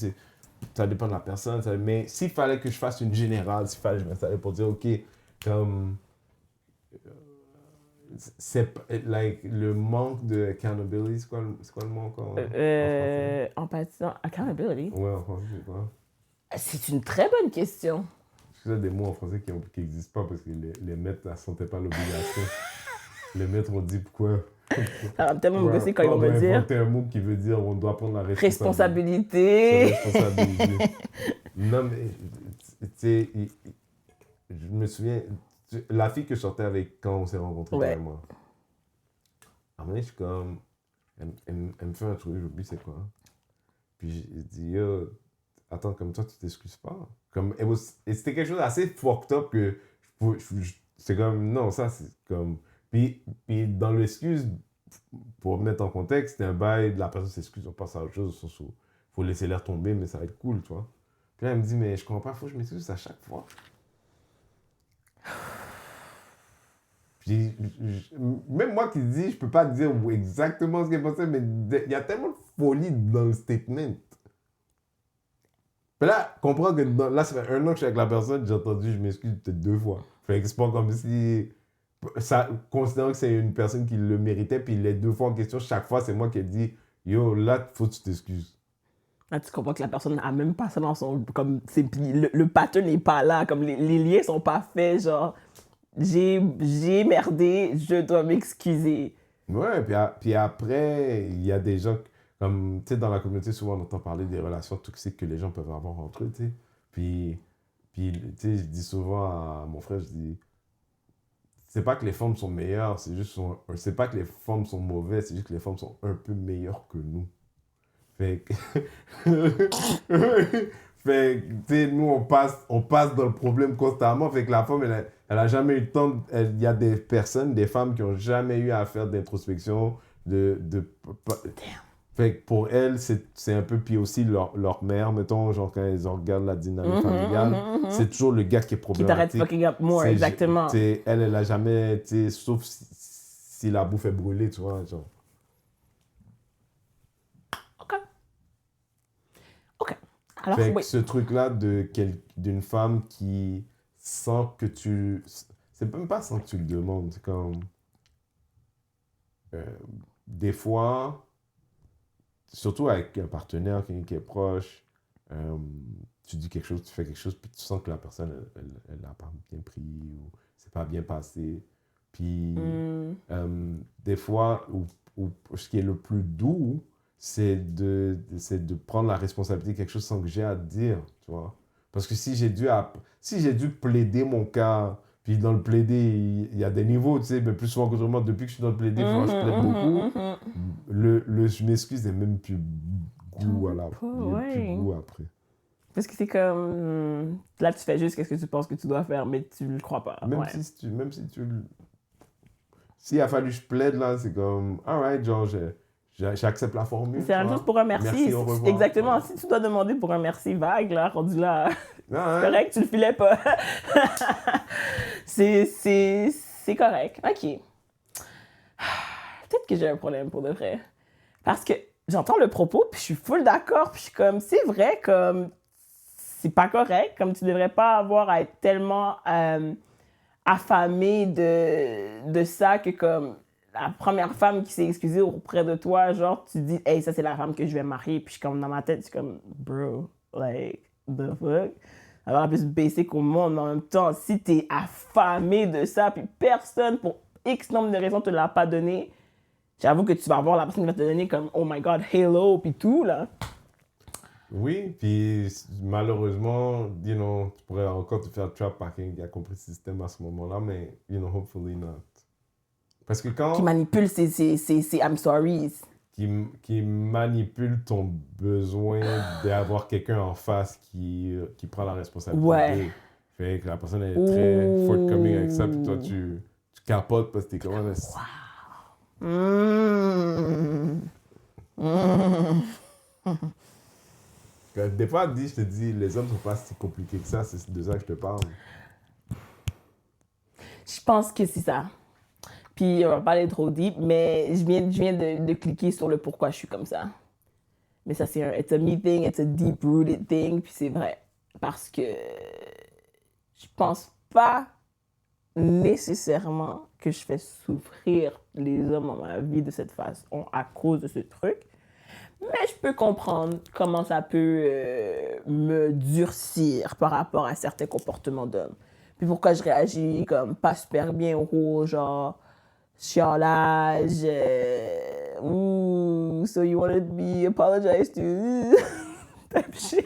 ça dépend de la personne. Mais s'il fallait que je fasse une générale, s'il fallait que je m'installe pour dire, OK, comme... c'est like, le manque de accountability, c'est quoi le mot encore? Empathie, accountability. Ouais, en français, c'est quoi? C'est une très bonne question. Il y a des mots en français qui n'existent pas parce que les maîtres ne sentaient pas l'obligation. Les maîtres ont dit pourquoi. Ça va tellement me gosser quand ils vont me dire. C'est un mot qui veut dire on doit prendre la responsabilité. Non, mais tu sais, je me souviens, la fille que je sortais avec quand on s'est rencontrés, Ouais. toi et moi. À un moment donné, je suis comme. Elle me fait un truc, j'oublie c'est quoi. Puis je dis, yo, attends, comme toi, tu t'excuses pas. Comme, et c'était quelque chose d'assez fucked up que c'est comme, non, ça, c'est comme. Puis dans l'excuse, pour mettre en contexte, c'était un bail, la personne s'excuse, on passe à autre chose, il faut laisser l'air tomber, mais ça va être cool, tu vois. Puis là, elle me dit, mais je comprends pas, il faut que je m'excuse à chaque fois. Puis, même moi qui dis, je peux pas dire exactement ce qu'elle pensait, mais il y a tellement de folie dans le statement. Puis là, comprends que là, ça fait 1 an que je suis avec la personne, j'ai entendu, je m'excuse peut-être 2 fois. Fait que c'est pas comme si, considérant que c'est une personne qui le méritait, puis les 2 fois en question, chaque fois, c'est moi qui ai dit, yo, là, faut que tu t'excuses. Là, tu comprends que la personne n'a même pas ça dans son... Comme, le pattern n'est pas là, comme les liens sont pas faits, genre... J'ai merdé, je dois m'excuser. Ouais, puis après, il y a des gens... Comme, tu sais, dans la communauté, souvent on entend parler des relations toxiques que les gens peuvent avoir entre eux, tu sais. Puis tu sais, je dis souvent à mon frère, je dis, c'est pas que les femmes sont meilleures, c'est pas que les femmes sont mauvaises, c'est juste que les femmes sont un peu meilleures que nous. Fait que, fait que, tu sais, nous, on passe dans le problème constamment. Fait que la femme, elle a jamais eu le temps. Il y a des personnes, des femmes qui ont jamais eu à faire d'introspection, fait que pour elles, c'est un peu, puis aussi leur mère, mettons, genre quand ils regardent la dynamique familiale, c'est toujours le gars qui est Qui t'arrête problématique. fucking up more, C'est- exactement. tu sais, elle a jamais, tu sais, sauf si la bouffe est brûlée, tu vois, genre. OK. OK. Alors, Fait que oui. ce truc-là d'une femme qui sent que tu... C'est même pas sans que tu le demandes, c'est comme... euh, des fois, surtout avec un partenaire qui est proche, euh, tu dis quelque chose, tu fais quelque chose, puis tu sens que la personne, elle l'a pas bien pris, ou c'est pas bien passé. Puis, des fois, ce qui est le plus doux, c'est de prendre la responsabilité de quelque chose sans que j'ai à te dire, tu vois. Parce que si j'ai dû plaider mon cas, puis dans le plaider, il y a des niveaux, tu sais, mais plus souvent qu'autrement, depuis que je suis dans le plaider, il faut que je plaide beaucoup. Je m'excuse n'est même plus goût à la... Il n'y a plus Ouais. goût après. Parce que c'est comme... Là, tu fais juste ce que tu penses que tu dois faire, mais tu le crois pas. Même Ouais. si tu... S'il a fallu que je plaide, là, c'est comme... Alright, genre, j'accepte la formule. C'est la même chose pour un merci. Merci, au revoir. Exactement. Ouais. Si tu dois demander pour un merci vague, là, rendu là, c'est Ah, hein? correct, tu le filais pas. c'est correct. OK. Peut-être que j'ai un problème pour de vrai. Parce que j'entends le propos, puis je suis full d'accord, puis je suis comme, c'est vrai, comme, c'est pas correct, comme tu devrais pas avoir à être tellement affamé de ça que comme la première femme qui s'est excusée auprès de toi, genre, tu dis, hey, ça c'est la femme que je vais marier, puis je suis comme, dans ma tête, je suis comme, bro, like, the fuck? Alors la plus basic au monde, mais en même temps, si t'es affamé de ça, puis personne, pour X nombre de raisons, te l'a pas donné, j'avoue que tu vas voir la personne qui va te donner comme, oh my god, Halo, puis tout, là. Oui, puis malheureusement, tu pourrais encore te faire trap par quelqu'un qui a compris le système à ce moment-là, mais, hopefully not. Parce que quand... Qui manipule ces I'm sorry. Qui manipule ton besoin d'avoir quelqu'un en face qui prend la responsabilité. Ouais. Fait que la personne est très Ouh. forthcoming avec ça, puis toi, tu capotes parce que t'es comme... Wow. Des fois, je te dis, les hommes sont pas si compliqués que ça, c'est de ça que je te parle. Je pense que c'est ça. Puis on va pas aller trop deep, mais je viens de cliquer sur le pourquoi je suis comme ça. Mais ça, c'est it's a me thing, it's a deep-rooted thing, puis c'est vrai. Parce que je pense pas nécessairement que je fais souffrir les hommes dans ma vie de cette façon à cause de ce truc. Mais je peux comprendre comment ça peut me durcir par rapport à certains comportements d'hommes. Puis pourquoi je réagis comme pas super bien au gros, genre chialage, ouh, so you wanted me apologize to type shit.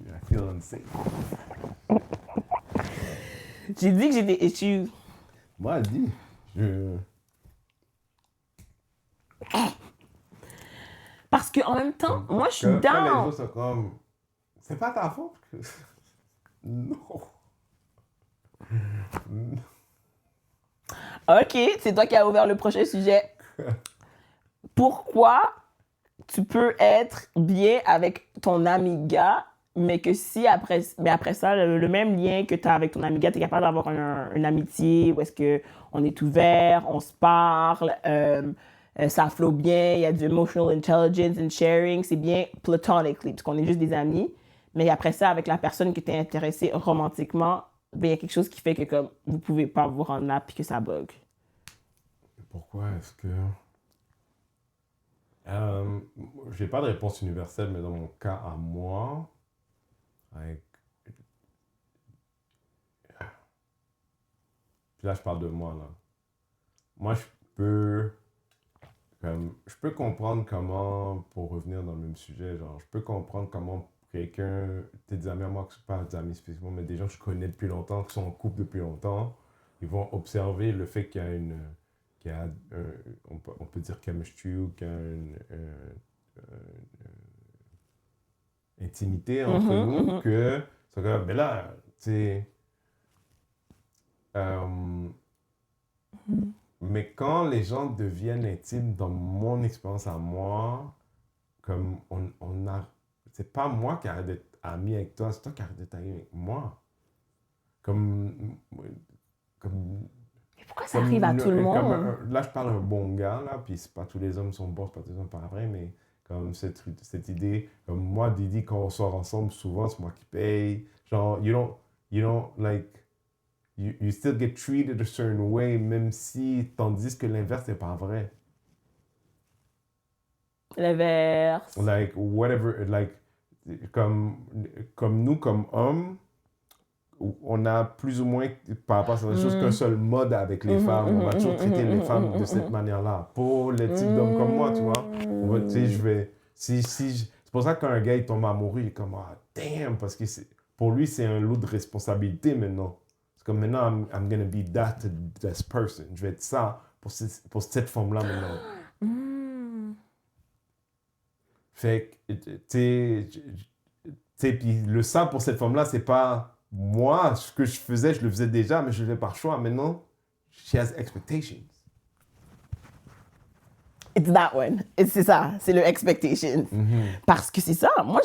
I feel unsafe. J'ai dit que j'ai des issues. Moi, elle dit, Parce qu'en même temps, moi je suis quand les down. autres sont comme, c'est pas ta faute. Non. Ok, c'est toi qui as ouvert le prochain sujet. Pourquoi tu peux être bien avec ton ami gars, mais que si après ça, le même lien que tu as avec ton ami gars, tu es capable d'avoir une amitié où est-ce qu'on est ouvert, on se parle, ça flow bien, il y a du emotional intelligence and sharing, c'est bien platonically, parce qu'on est juste des amis. Mais après ça, avec la personne qui t'est intéressée romantiquement, ben, il y a quelque chose qui fait que comme, vous pouvez pas vous rendre là puis que ça bug. Pourquoi est-ce que... j'ai pas de réponse universelle, mais dans mon cas à moi, avec... Puis là, je parle de moi, là. moi, je peux comprendre comment, pour revenir dans le même sujet, genre, je peux comprendre comment quelqu'un, t'es des amis à moi, pas des amis spécifiquement, mais des gens que je connais depuis longtemps, qui sont en couple depuis longtemps, ils vont observer le fait qu'il y a on peut dire chemistry ou qu'il y a intimité entre nous, que c'est comme, mais là, tu sais, euh, mais quand les gens deviennent intimes, dans mon expérience à moi, comme on a. C'est pas moi qui arrête d'être ami avec toi, c'est toi qui arrête d'être ami avec moi. Comme. Comme. Mais pourquoi ça arrive à tout le monde? Là, je parle d'un bon gars, là, puis c'est pas tous les hommes sont bons, c'est pas tous les hommes pas vrai, mais comme cette idée, comme moi, Didi, quand on sort ensemble, souvent, c'est moi qui paye. Genre, you don't, like, you still get treated a certain way, même si, tandis que l'inverse, c'est pas vrai. L'inverse. Like, whatever, like, comme nous, comme hommes, on a plus ou moins, par rapport à certaines choses, qu'un seul mode avec les femmes. On va toujours traiter les femmes de cette manière-là. Pour les types d'hommes comme moi, tu vois. Tu sais, je vais... c'est pour ça que quand un gars, il tombe amoureux, il est comme, ah, damn, parce que pour lui, c'est un lot de responsabilité maintenant. C'est comme, maintenant, I'm gonna be that to this person. Je vais être ça pour cette femme-là maintenant. Fait que, tu sais, puis le ça pour cette femme-là, c'est pas moi, ce que je faisais, je le faisais déjà, mais je le fais par choix. Maintenant, she has expectations. It's that one. C'est ça, c'est le expectations. Parce que c'est ça. Moi,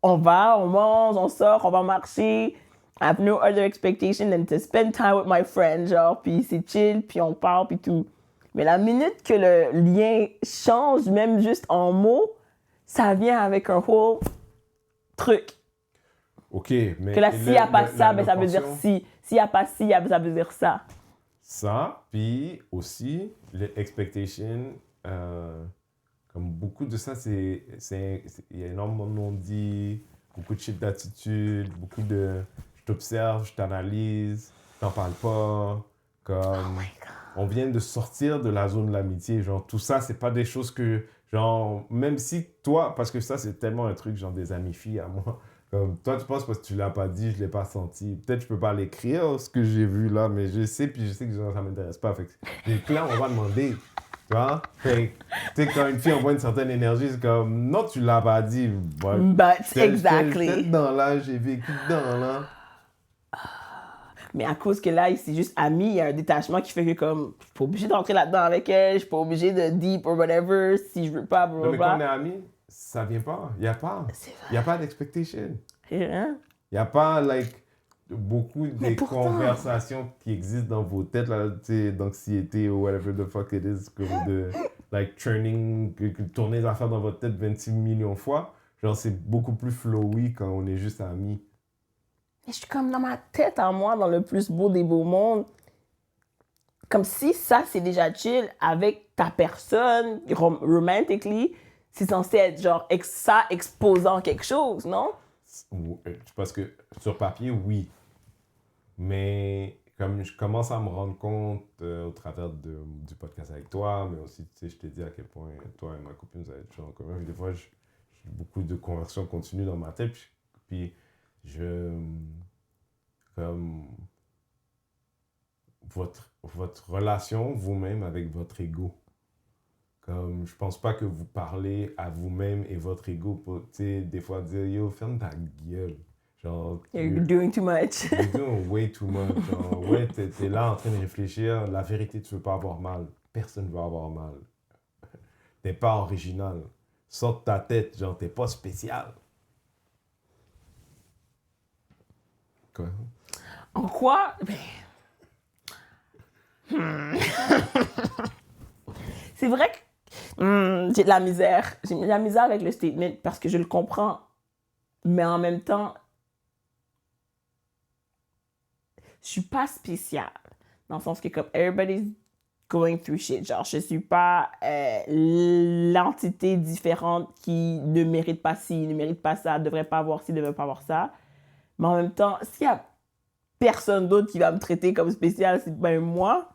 on mange, on sort, on va marcher. I have no other expectation than to spend time with my friend, genre, puis c'est chill, puis on parle, puis tout. Mais la minute que le lien change, même juste en mots, ça vient avec un whole truc. OK, mais... Que là, s'il n'y a pas ça, ben, ça veut dire si. S'il n'y a pas si, ça veut dire ça. Ça, puis aussi, les expectations, comme beaucoup de ça, il y a énormément de non-dit, beaucoup de shit d'attitude, beaucoup de... Je t'observe, je t'analyse, je t'en parle pas, comme... On vient de sortir de la zone de l'amitié, genre, tout ça, c'est pas des choses que, genre, même si toi, parce que ça, c'est tellement un truc, genre, des amis filles à moi, comme, toi, tu penses parce que tu l'as pas dit, je l'ai pas senti, peut-être je peux pas l'écrire, ce que j'ai vu là, mais je sais, puis je sais que genre, ça m'intéresse pas, fait que là, on va demander, tu vois, fait tu sais, quand une fille envoie une certaine énergie, c'est comme, non, tu l'as pas dit, But exactly. J'étais dedans là, j'ai vécu dedans là. Mais à cause que là, c'est juste ami, il y a un détachement qui fait que comme, je suis pas obligé d'entrer là-dedans avec elle, je suis pas obligé de deep or whatever, si je veux pas, blablabla. Non, mais quand on est amis, ça vient pas. Il y a pas d'expectation. Hein? Il y a pas, like, beaucoup de conversations qui existent dans vos têtes, là, tu sais, d'anxiété ou whatever the fuck it is, comme de, like, tourner les affaires dans votre tête 26 millions de fois. Genre, c'est beaucoup plus flowy quand on est juste amis. Mais je suis comme dans ma tête à moi, dans le plus beau des beaux mondes. Comme si ça, c'est déjà chill avec ta personne, romantically, c'est censé être genre ça exposant quelque chose, non? Parce que sur papier, oui. Mais comme je commence à me rendre compte au travers du podcast avec toi, mais aussi, tu sais, je t'ai dit à quel point toi et ma copine, vous avez toujours en commun. Des fois, j'ai beaucoup de conversations continues dans ma tête, puis comme votre relation vous-même avec votre ego. Comme, je pense pas que vous parlez à vous-même et votre ego pour, tu sais, des fois dire, yo, ferme ta gueule. Genre, you're doing too much. You're doing way too much. Genre, ouais, t'es là en train de réfléchir. La vérité, tu veux pas avoir mal. Personne veut avoir mal. T'es pas original. Sors de ta tête, genre, t'es pas spécial. Quoi? En quoi? C'est vrai que j'ai de la misère. J'ai de la misère avec le statement parce que je le comprends. Mais en même temps, je suis pas spéciale. Dans le sens que comme everybody's going through shit. Genre, je suis pas l'entité différente qui ne mérite pas ci, ne mérite pas ça, devrait pas avoir ci, devrait pas avoir ça. Mais en même temps, s'il y a personne d'autre qui va me traiter comme spéciale, c'est ben moi.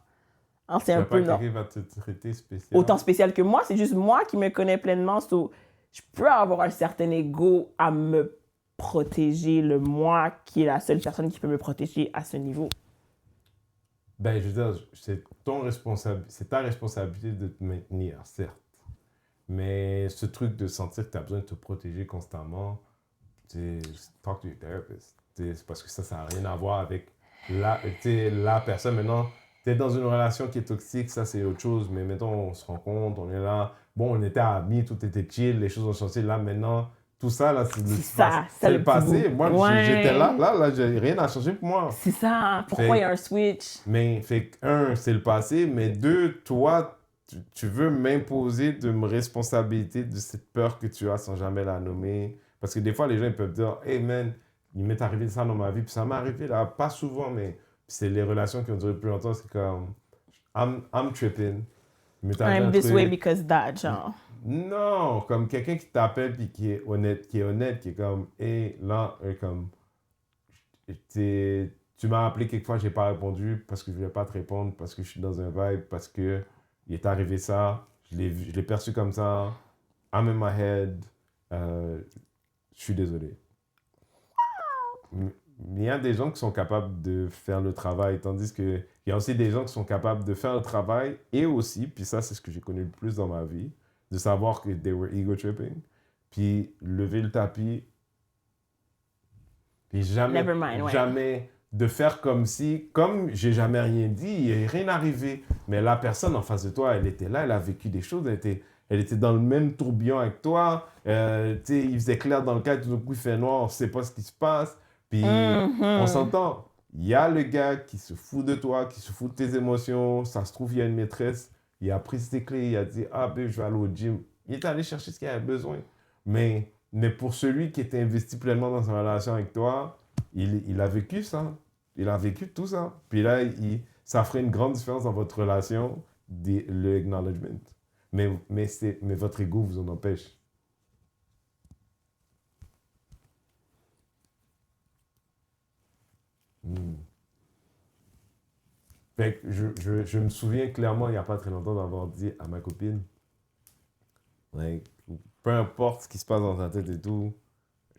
Alors, c'est un peu non. Quelqu'un va te traiter spécial. Autant spécial que moi, c'est juste moi qui me connais pleinement. So, je peux avoir un certain ego à me protéger, le moi qui est la seule personne qui peut me protéger à ce niveau. Ben, je veux dire, c'est ta responsabilité de te maintenir, certes. Mais ce truc de sentir que tu as besoin de te protéger constamment, c'est talk to your therapist. C'est parce que ça n'a rien à voir avec la personne. Maintenant, tu es dans une relation qui est toxique, ça c'est autre chose. Mais mettons, on se rencontre, on est là. Bon, on était amis, tout était chill, les choses ont changé. Là, maintenant, tout ça, là, c'est le passé. Moi, j'étais là, rien n'a changé pour moi. C'est ça. Pourquoi il y a un switch? Mais, fait que, un, c'est le passé. Mais deux, toi, tu veux m'imposer de me responsabilité de cette peur que tu as sans jamais la nommer. Parce que des fois, les gens ils peuvent dire, hey man, il m'est arrivé ça dans ma vie. Puis ça m'est arrivé là, pas souvent, mais c'est les relations qui ont duré plus longtemps. C'est comme, I'm tripping. I'm this way because that, genre. Non, comme quelqu'un qui t'appelle puis qui est honnête, qui est comme, hey, là, comme, tu m'as appelé quelquefois, j'ai pas répondu parce que je voulais pas te répondre, parce que je suis dans un vibe, parce que il est arrivé ça, je l'ai perçu comme ça, I'm in my head, je suis désolé. Mais il y a des gens qui sont capables de faire le travail, tandis qu'il y a aussi des gens qui sont capables de faire le travail et aussi, puis ça c'est ce que j'ai connu le plus dans ma vie, de savoir que they were ego tripping, puis lever le tapis, puis jamais de faire comme si, comme j'ai jamais rien dit, il n'y a rien arrivé, mais la personne en face de toi, elle était là, elle a vécu des choses, elle était dans le même tourbillon avec toi, il faisait clair dans le cadre, tout d'un coup il fait noir, on ne sait pas ce qui se passe, puis on s'entend. Il y a le gars qui se fout de toi, qui se fout de tes émotions, ça se trouve, il y a une maîtresse, il a pris ses clés, il a dit, ah ben je vais aller au gym, il est allé chercher ce qu'il avait besoin, mais pour celui qui était investi pleinement dans sa relation avec toi, il a vécu ça. Il a vécu tout ça. Puis là, ça ferait une grande différence dans votre relation, le acknowledgement. Mais votre ego vous en empêche. Fait que je me souviens clairement, il n'y a pas très longtemps, d'avoir dit à ma copine, like, peu importe ce qui se passe dans ta tête et tout,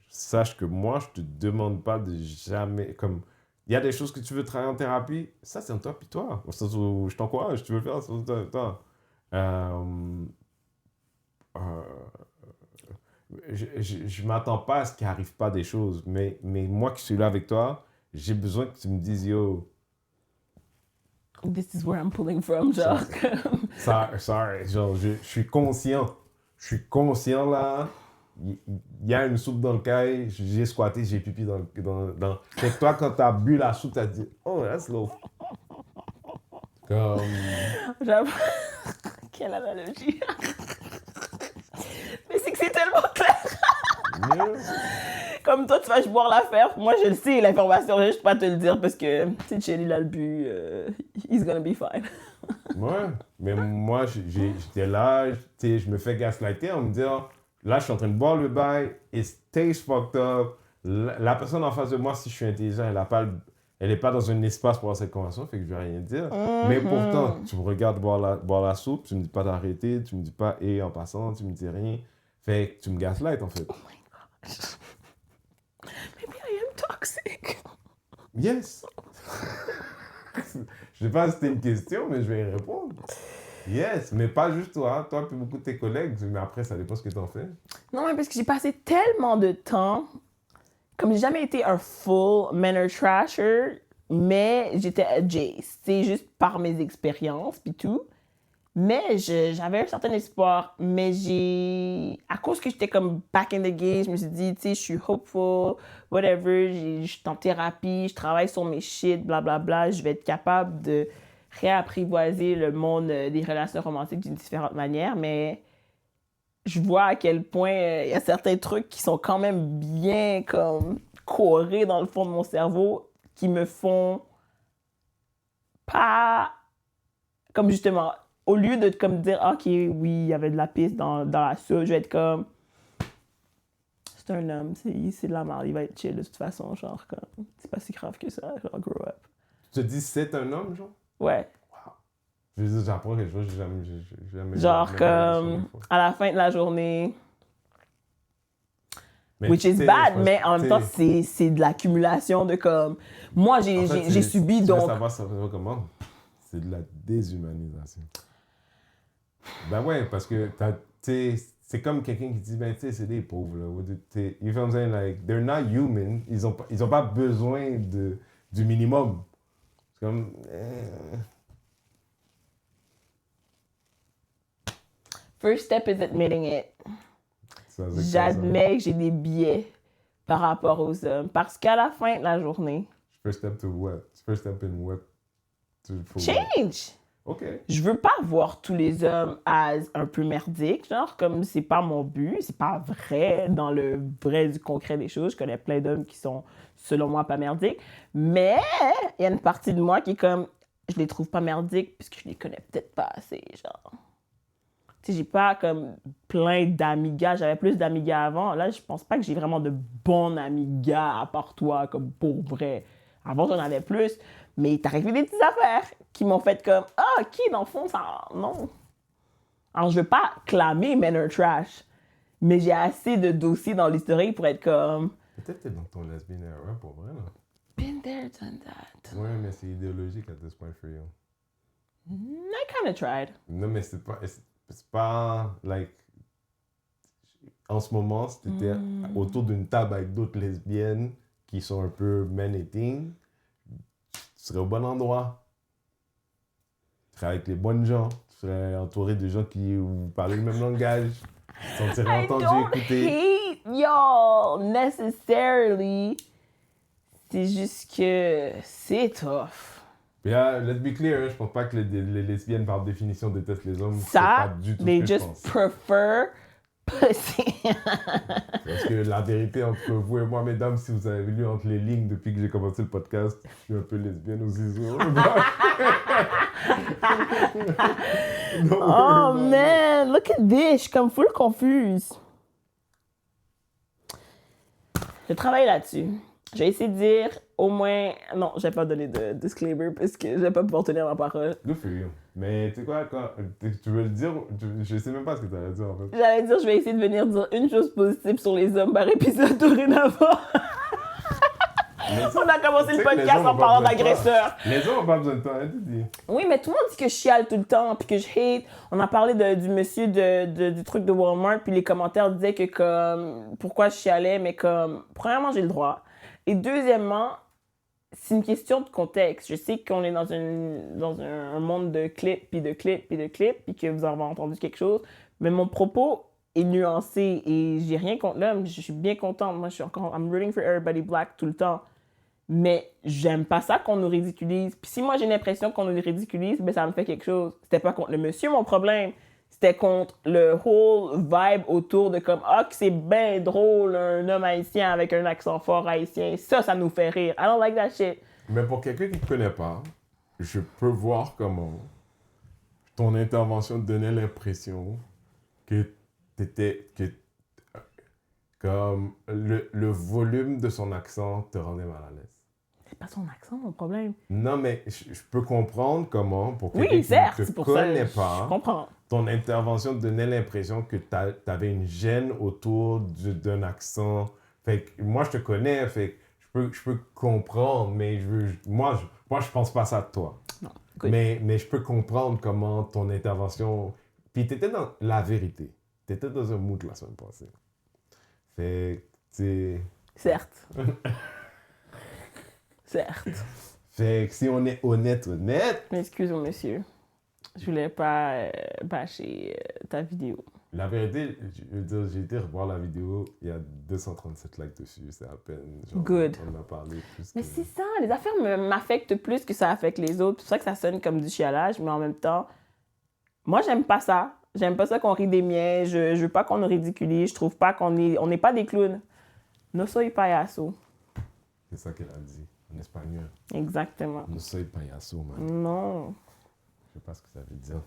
sache que moi, je te demande pas de jamais... Comme, il y a des choses que tu veux travailler en thérapie, ça, c'est en toi puis toi. Au sens où je t'encourage, tu veux le faire, c'est en toi. Je m'attends pas à ce qu'il n'arrive pas des choses, mais moi qui suis là avec toi, j'ai besoin que tu me dises, yo... This is where I'm pulling from, genre. Sorry, genre, je suis conscient. Je suis conscient, là. Il y a une soupe dans le caille, j'ai squatté, j'ai pipi dans... Fait que toi, quand t'as bu la soupe, t'as dit, oh, that's low. Comme... J'avoue. Quelle analogie. Mais c'est que c'est tellement clair. Yeah. Comme toi, tu vas boire l'affaire. Moi, je le sais, l'information, je ne vais pas te le dire parce que, tu sais, Chelly, il a le but. He's gonna be fine. Ouais, mais moi, j'étais là, tu sais, je me fais gaslighter en me disant, là, je suis en train de boire le bail, it tastes fucked up. La personne en face de moi, si je suis intelligent, elle n'est pas dans un espace pour avoir cette conversation, fait que je vais rien dire. Mais pourtant, tu me regardes boire la soupe, tu me dis pas d'arrêter, tu me dis pas, et en passant, tu me dis rien. Fait que tu me gaslights, en fait. Oh my gosh. Maybe I am toxic. Yes. Je sais pas si c'était une question, mais je vais y répondre. Yes, mais pas juste toi. Toi, puis beaucoup de tes collègues. Mais après, ça dépend ce que tu en fais. Non, mais parce que j'ai passé tellement de temps. Comme j'ai jamais été un full manner trasher, mais j'étais adjacent. C'est juste par mes expériences puis tout. Mais j'avais un certain espoir. Mais à cause que j'étais comme back in the game, je me suis dit, tu sais, je suis hopeful, whatever, je suis en thérapie, je travaille sur mes shit, blablabla. Je vais être capable de réapprivoiser le monde des relations romantiques d'une différente manière. Mais je vois à quel point il y a certains trucs qui sont quand même bien comme corés dans le fond de mon cerveau qui me font pas comme justement au lieu de comme dire ok oui il y avait de la piste dans la soupe, je vais être comme c'est un homme, c'est de la merde, il va être chill de toute façon, genre comme c'est pas si grave que ça, genre grow up. Tu te dis c'est un homme, genre? Ouais. Wow. Je veux dire, j'apprends quelque chose, j'ai jamais... Genre jamais regardé ça comme une fois. à la fin de la journée, Mais which tu is sais, bad, je mais en pense- même temps, tu sais, c'est de l'accumulation de comme... Moi, en fait, j'ai subi tu veux donc... savoir ça fait comment? C'est de la déshumanisation. Ben ouais, parce que tu sais, c'est comme quelqu'un qui dit, ben tu sais, c'est des pauvres, là. You feel what I'm saying? Like, they're not human. Ils ont pas besoin du minimum. C'est comme... First step is admitting it. ça, c'est J'admets que j'ai des biais par rapport aux hommes. Parce qu'à la fin de la journée, First step to what? First step in what? For what? change! OK. Je veux pas voir tous les hommes as un peu merdiques, genre comme c'est pas mon but, c'est pas vrai dans le vrai du concret des choses. Je connais plein d'hommes qui sont, selon moi, pas merdiques, mais il y a une partie de moi qui est comme, je les trouve pas merdiques puisque je les connais peut-être pas assez, genre. Tu sais, j'ai pas comme plein d'amis gars, j'avais plus d'amis gars avant. Là, je pense pas que j'ai vraiment de bons amis gars à part toi, comme pour vrai. Avant, j'en avais plus, mais il t'est arrivé des petites affaires qui m'ont fait comme, ah, ok, dans le fond, ça, non. Alors, je veux pas clamer Men are trash, mais j'ai assez de dossiers dans l'historique pour être comme, Peut-être que t'es dans ton lesbian era, pour vrai, là. been there, done that. Ouais, mais c'est idéologique à this point for you. I kind of tried. Non, mais c'est pas, like... En ce moment, si t'étais autour d'une table avec d'autres lesbiennes qui sont un peu men-hating, tu serais au bon endroit. Tu serais avec les bonnes gens. Tu serais entouré de gens qui vous parlent le même langage. Tu te sentirais I entendu, don't écouté. hate y'all necessarily. C'est juste que c'est tough. Puis là, let's be clear, hein, je pense pas que les lesbiennes, par définition, détestent les hommes. C'est Ça, pas du tout they ce que je just pense. prefer pussy. Parce que la vérité entre vous et moi, mesdames, si vous avez lu entre les lignes depuis que j'ai commencé le podcast, je suis un peu lesbienne aussi. Oh man, look at this. Je suis comme full confuse. Je travaille là-dessus. Je vais essayer de dire au moins... Non, je vais pas donner de disclaimer parce que je vais pas pouvoir tenir ma parole. Good for you. Mais tu sais quoi, quand tu veux le dire, je sais même pas ce que tu allais dire en fait. J'allais dire, je vais essayer de venir dire une chose positive sur les hommes par épisode dorénavant. On a commencé le podcast en parlant d'agresseurs. Les hommes ont pas besoin de toi, hein, tu dis. Oui, mais tout le monde dit que je chiale tout le temps, puis que je hate. On a parlé du monsieur du truc de Walmart, puis les commentaires disaient que comme, pourquoi je chialais, mais comme, premièrement, j'ai le droit. Et deuxièmement, c'est une question de contexte. Je sais qu'on est dans un monde de clips, puis de clips, puis de clips, puis que vous avez entendu quelque chose, mais mon propos est nuancé et j'ai rien contre l'homme. Je suis bien contente. Moi, je suis encore... I'm rooting for everybody black tout le temps. Mais j'aime pas ça qu'on nous ridiculise. Puis si moi j'ai l'impression qu'on nous ridiculise, ben ça me fait quelque chose. C'était pas contre le monsieur mon problème. C'était contre le whole vibe autour de comme ah que c'est bien drôle un homme haïtien avec un accent fort haïtien. Ça nous fait rire. I don't like that shit. Mais pour quelqu'un qui te connaît pas, je peux voir comment ton intervention donnait l'impression que comme le volume de son accent te rendait mal à l'aise. C'est pas son accent mon problème. Non, mais je peux comprendre comment, pour Oui, quelqu'un certes, qui ne c'est te pour ça. connaît Je pas, comprends. ton intervention donnait l'impression que tu avais une gêne autour d'un accent. Fait que moi, je te connais, fait que je peux comprendre, mais moi, je pense pas ça de toi. Non, good. Mais je peux comprendre comment ton intervention... Puis tu étais dans la vérité. Tu étais dans un mood la semaine passée. Fait que, Certes. Certes. Fait que si on est honnête, Excuse-moi, monsieur. Je voulais pas bâcher ta vidéo. la vérité, je veux dire, j'ai été revoir la vidéo, il y a 237 likes dessus, c'est à peine. Genre, Good. On en a parlé plus. Mais c'est ça, les affaires m'affectent plus que ça affecte les autres. C'est pour ça que ça sonne comme du chialage, mais en même temps, moi, j'aime pas ça. J'aime pas ça qu'on rit des miens. Je veux pas qu'on nous ridiculise. Je trouve pas on n'est pas des clowns. No soy payaso. C'est ça qu'elle a dit en espagnol. Exactement. No soy payaso, man. Non. Je sais pas ce que ça veut dire.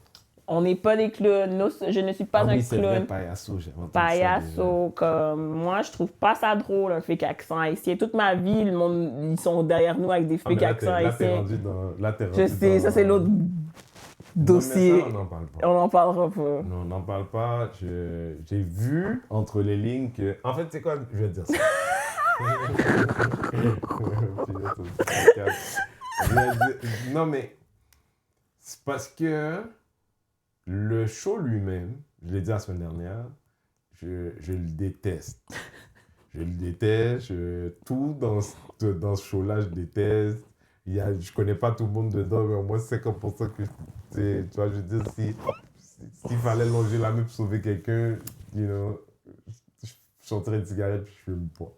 On n'est pas des clowns. Je ne suis pas un oui, c'est vrai, clown. payaso, j'ai entendu Payaso, comme moi, je trouve pas ça drôle, un fake accent haïtien. Toute ma vie, le monde, ils sont derrière nous avec des ça déjà. fake accents Là, t'es haïtiens. rendu dans... Là, t'es rendu Je sais, dans- ça c'est l'autre dossier. Non, mais ça, on n'en parle pas. On n'en parlera pas. Non, on n'en parle pas. J'ai vu entre les lignes que... En fait, c'est quoi? Je vais te dire ça. Non, mais c'est parce que le show lui-même, je l'ai dit la semaine dernière, je le déteste. Je le déteste. Tout dans ce show-là, je déteste. Je connais pas tout le monde dedans, mais au moins 50% que... Tu vois, je veux dire, s'il fallait longer la main pour sauver quelqu'un, you know, je sortirais une cigarette puis je fume pas.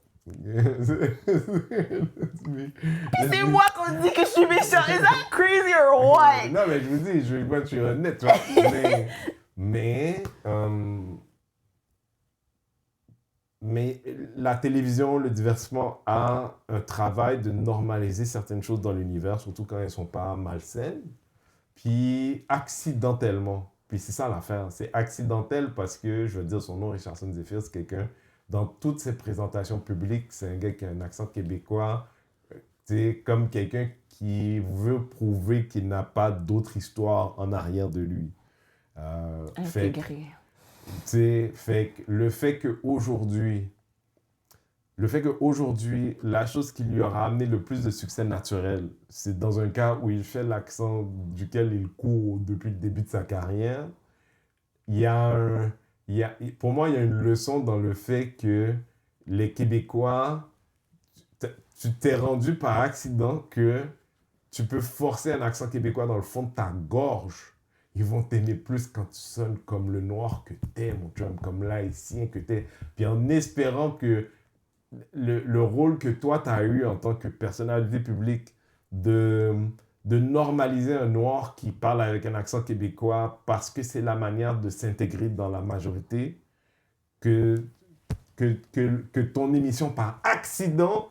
C'est moi qu'on dit que je suis méchant. Is that crazy or what? Non, mais je vous dis, je suis honnête, tu vois. Mais la télévision, le divertissement a un travail de normaliser certaines choses dans l'univers, surtout quand elles ne sont pas malsaines. Puis accidentellement. Puis c'est ça l'affaire. C'est accidentel parce que, je veux dire, son nom, Richardson Zephyr, c'est quelqu'un, dans toutes ses présentations publiques, c'est un gars qui a un accent québécois. C'est comme quelqu'un qui veut prouver qu'il n'a pas d'autre histoire en arrière de lui. Intégré. Fait que le fait qu'aujourd'hui, la chose qui lui aura amené le plus de succès naturel, c'est dans un cas où il fait l'accent duquel il court depuis le début de sa carrière. Pour moi, il y a une leçon dans le fait que les Québécois, tu t'es rendu par accident que tu peux forcer un accent québécois dans le fond de ta gorge. Ils vont t'aimer plus quand tu sonnes comme le noir que t'es, mon chum, comme l'haïtien que t'es. Puis en espérant que le rôle que toi, tu as eu en tant que personnalité publique de normaliser un noir qui parle avec un accent québécois parce que c'est la manière de s'intégrer dans la majorité, que ton émission par accident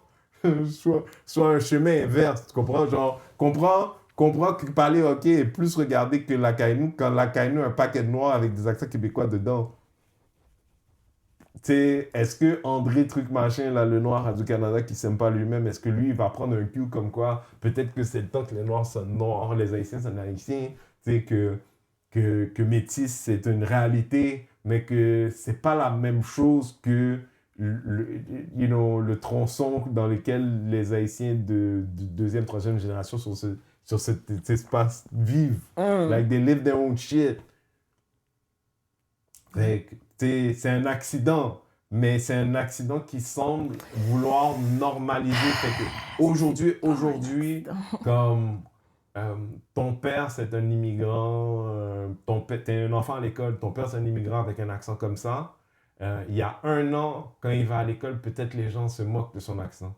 soit un chemin inverse. Tu comprends? Genre, comprends que parler hockey est plus regardé que la Kainu quand la Kainu a un paquet de noirs avec des accents québécois dedans. Est-ce que André Truc Machin, là, le noir Radio-Canada qui s'aime pas lui-même, est-ce que lui, il va prendre un cue comme quoi peut-être que c'est le temps que les noirs sont noirs, les haïtiens sont haïtiens, que métis, c'est une réalité, mais que c'est pas la même chose que le tronçon dans lequel les haïtiens de deuxième, troisième génération sur cet espace vivent. Like, they live their own shit. Fait que, c'est un accident, mais c'est un accident qui semble vouloir normaliser. Fait que aujourd'hui, comme ton père, c'est un immigrant, t'es un enfant à l'école, ton père, c'est un immigrant avec un accent comme ça. Il y a 1 an, quand il va à l'école, peut-être les gens se moquent de son accent.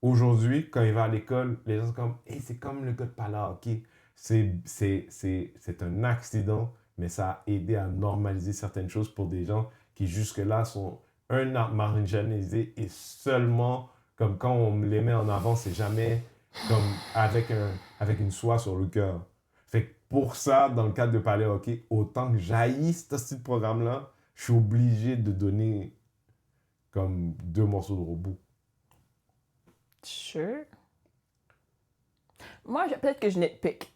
Aujourd'hui, quand il va à l'école, les gens sont comme « Hey, c'est comme le gars de Pala, ok? » C'est un accident, mais ça a aidé à normaliser certaines choses pour des gens qui jusque-là sont marginalisés et seulement, comme quand on les met en avant, c'est jamais comme avec une soie sur le cœur. Fait que pour ça, dans le cadre de parler hockey, autant que j'haïsse ce petit programme-là, je suis obligé de donner comme 2 morceaux de robot. Sure. Moi, peut-être que je nitpick,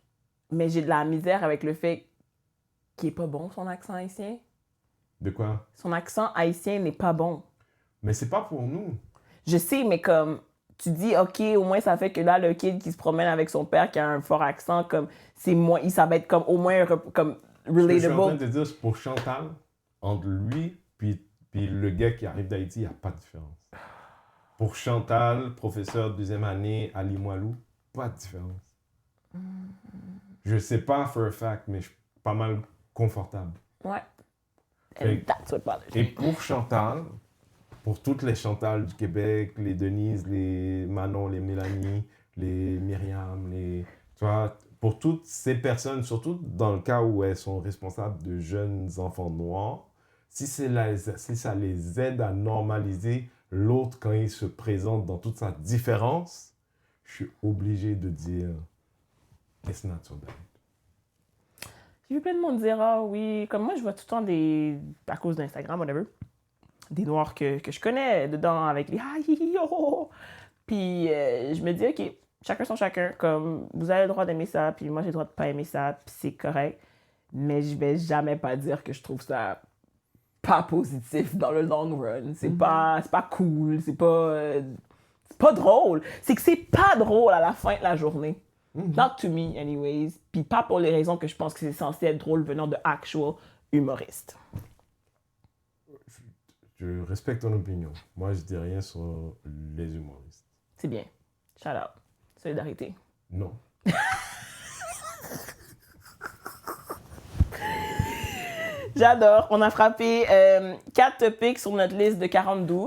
mais j'ai de la misère avec le fait qu'il est pas bon, son accent haïtien. De quoi? Son accent haïtien n'est pas bon. Mais c'est pas pour nous. Je sais, mais comme tu dis, OK, au moins ça fait que là, le kid qui se promène avec son père qui a un fort accent, comme c'est moins, ça va être comme au moins comme relatable. Je suis en train de te dire, pour Chantal, entre lui puis le gars qui arrive d'Haïti, il n'y a pas de différence. Pour Chantal, professeur deuxième année à Limoilou, pas de différence. Je sais pas for a fact, mais je suis pas mal confortable. Ouais. And that's what bothers me. Et pour Chantal, pour toutes les Chantal du Québec, les Denise, les Manon, les Mélanie, les Myriam, tu vois, pour toutes ces personnes, surtout dans le cas où elles sont responsables de jeunes enfants noirs, si ça les aide à normaliser l'autre quand il se présente dans toute sa différence, je suis obligé de dire it's not so bad. J'ai vu plein de monde dire, ah oui, comme moi je vois tout le temps à cause d'Instagram, whatever, des noirs que je connais dedans avec les ah hi yo. Puis je me dis, ok, chacun son chacun, comme vous avez le droit d'aimer ça, puis moi j'ai le droit de pas aimer ça, puis c'est correct. Mais je vais jamais pas dire que je trouve ça pas positif dans le long run. C'est pas cool, c'est pas drôle. C'est que c'est pas drôle à la fin de la journée. Not to me, anyways. Puis pas pour les raisons que je pense que c'est censé être drôle venant de actual humoristes. Je respecte ton opinion. Moi, je dis rien sur les humoristes. C'est bien. Shout out. Solidarité. Non. J'adore. On a frappé 4 topics sur notre liste de 42.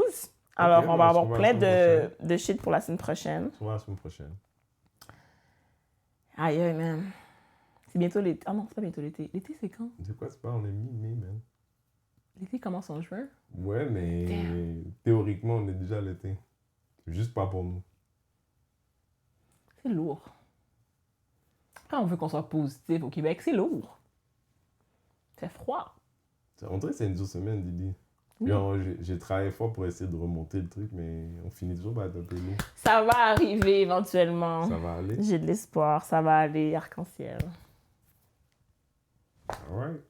Alors, on va avoir plein de shit pour la semaine prochaine. On se voit la semaine prochaine. Aïe, aïe, man. C'est bientôt l'été. Ah non, c'est pas bientôt l'été. L'été, c'est quand? De quoi c'est pas? On est mi-mai, man. L'été commence en juin. Ouais, mais théoriquement, on est déjà à l'été. Juste pas pour nous. C'est lourd. Quand on veut qu'on soit positif au Québec, c'est lourd. C'est froid. On dirait que c'est une dure semaine, Didi. Oui. Genre, j'ai travaillé fort pour essayer de remonter le truc, mais on finit toujours par être un peu lourd. Ça va arriver éventuellement. Ça va aller? J'ai de l'espoir. Ça va aller, arc-en-ciel. Alright.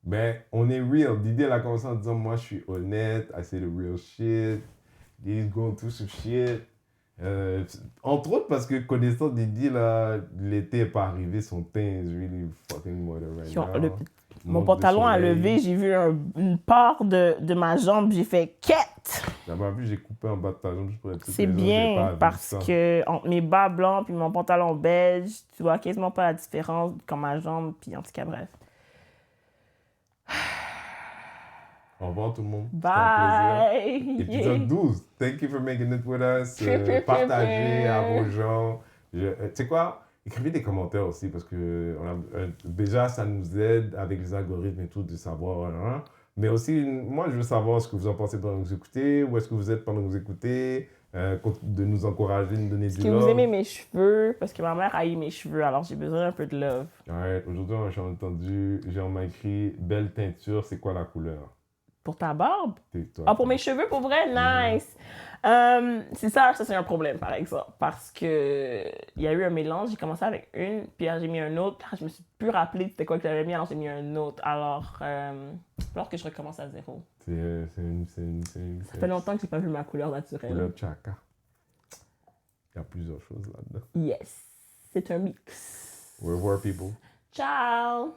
Ben, on est real. Didi, elle a commencé en disant, moi, je suis honnête. I say the real shit. Didi's going through some shit. Entre autres parce que connaissant Didi, là, l'été n'est pas arrivé. Son teint is really fucking water right now. Mon pantalon a levé, j'ai vu une part de ma jambe, j'ai fait quête. J'avais vu, j'ai coupé en bas de ta jambe juste pour être sûr. C'est bien parce que entre mes bas blancs puis mon pantalon beige, tu vois quasiment pas la différence comme ma jambe, puis en tout cas, bref. Au revoir tout le monde. Bye! Épisode 12. Thank you for making it with us. Partagez à vos gens. Tu sais quoi? Écrivez des commentaires aussi parce que déjà, ça nous aide avec les algorithmes et tout de savoir. Hein? Mais aussi, moi, je veux savoir ce que vous en pensez pendant que vous écoutez, où est-ce que vous êtes pendant que vous écoutez, de nous encourager, de nous donner du love. Est-ce que vous aimez mes cheveux? Parce que ma mère haït mes cheveux, alors j'ai besoin d'un peu de love. Ouais, aujourd'hui, on m'a écrit « Belle teinture, c'est quoi la couleur? » Pour ta barbe? Toi, Ah, pour mes cheveux, pour vrai? Nice! C'est ça c'est un problème, par exemple. Parce que il y a eu un mélange. J'ai commencé avec une, puis là, j'ai mis un autre. Là, je me suis plus rappelé c'était quoi que j'avais mis, alors j'ai mis un autre. Alors que je recommence à zéro. Ça fait longtemps que j'ai pas vu ma couleur naturelle. Couleur chaka. Il y a plusieurs choses là-dedans. Yes. C'est un mix. Au revoir, people. Ciao!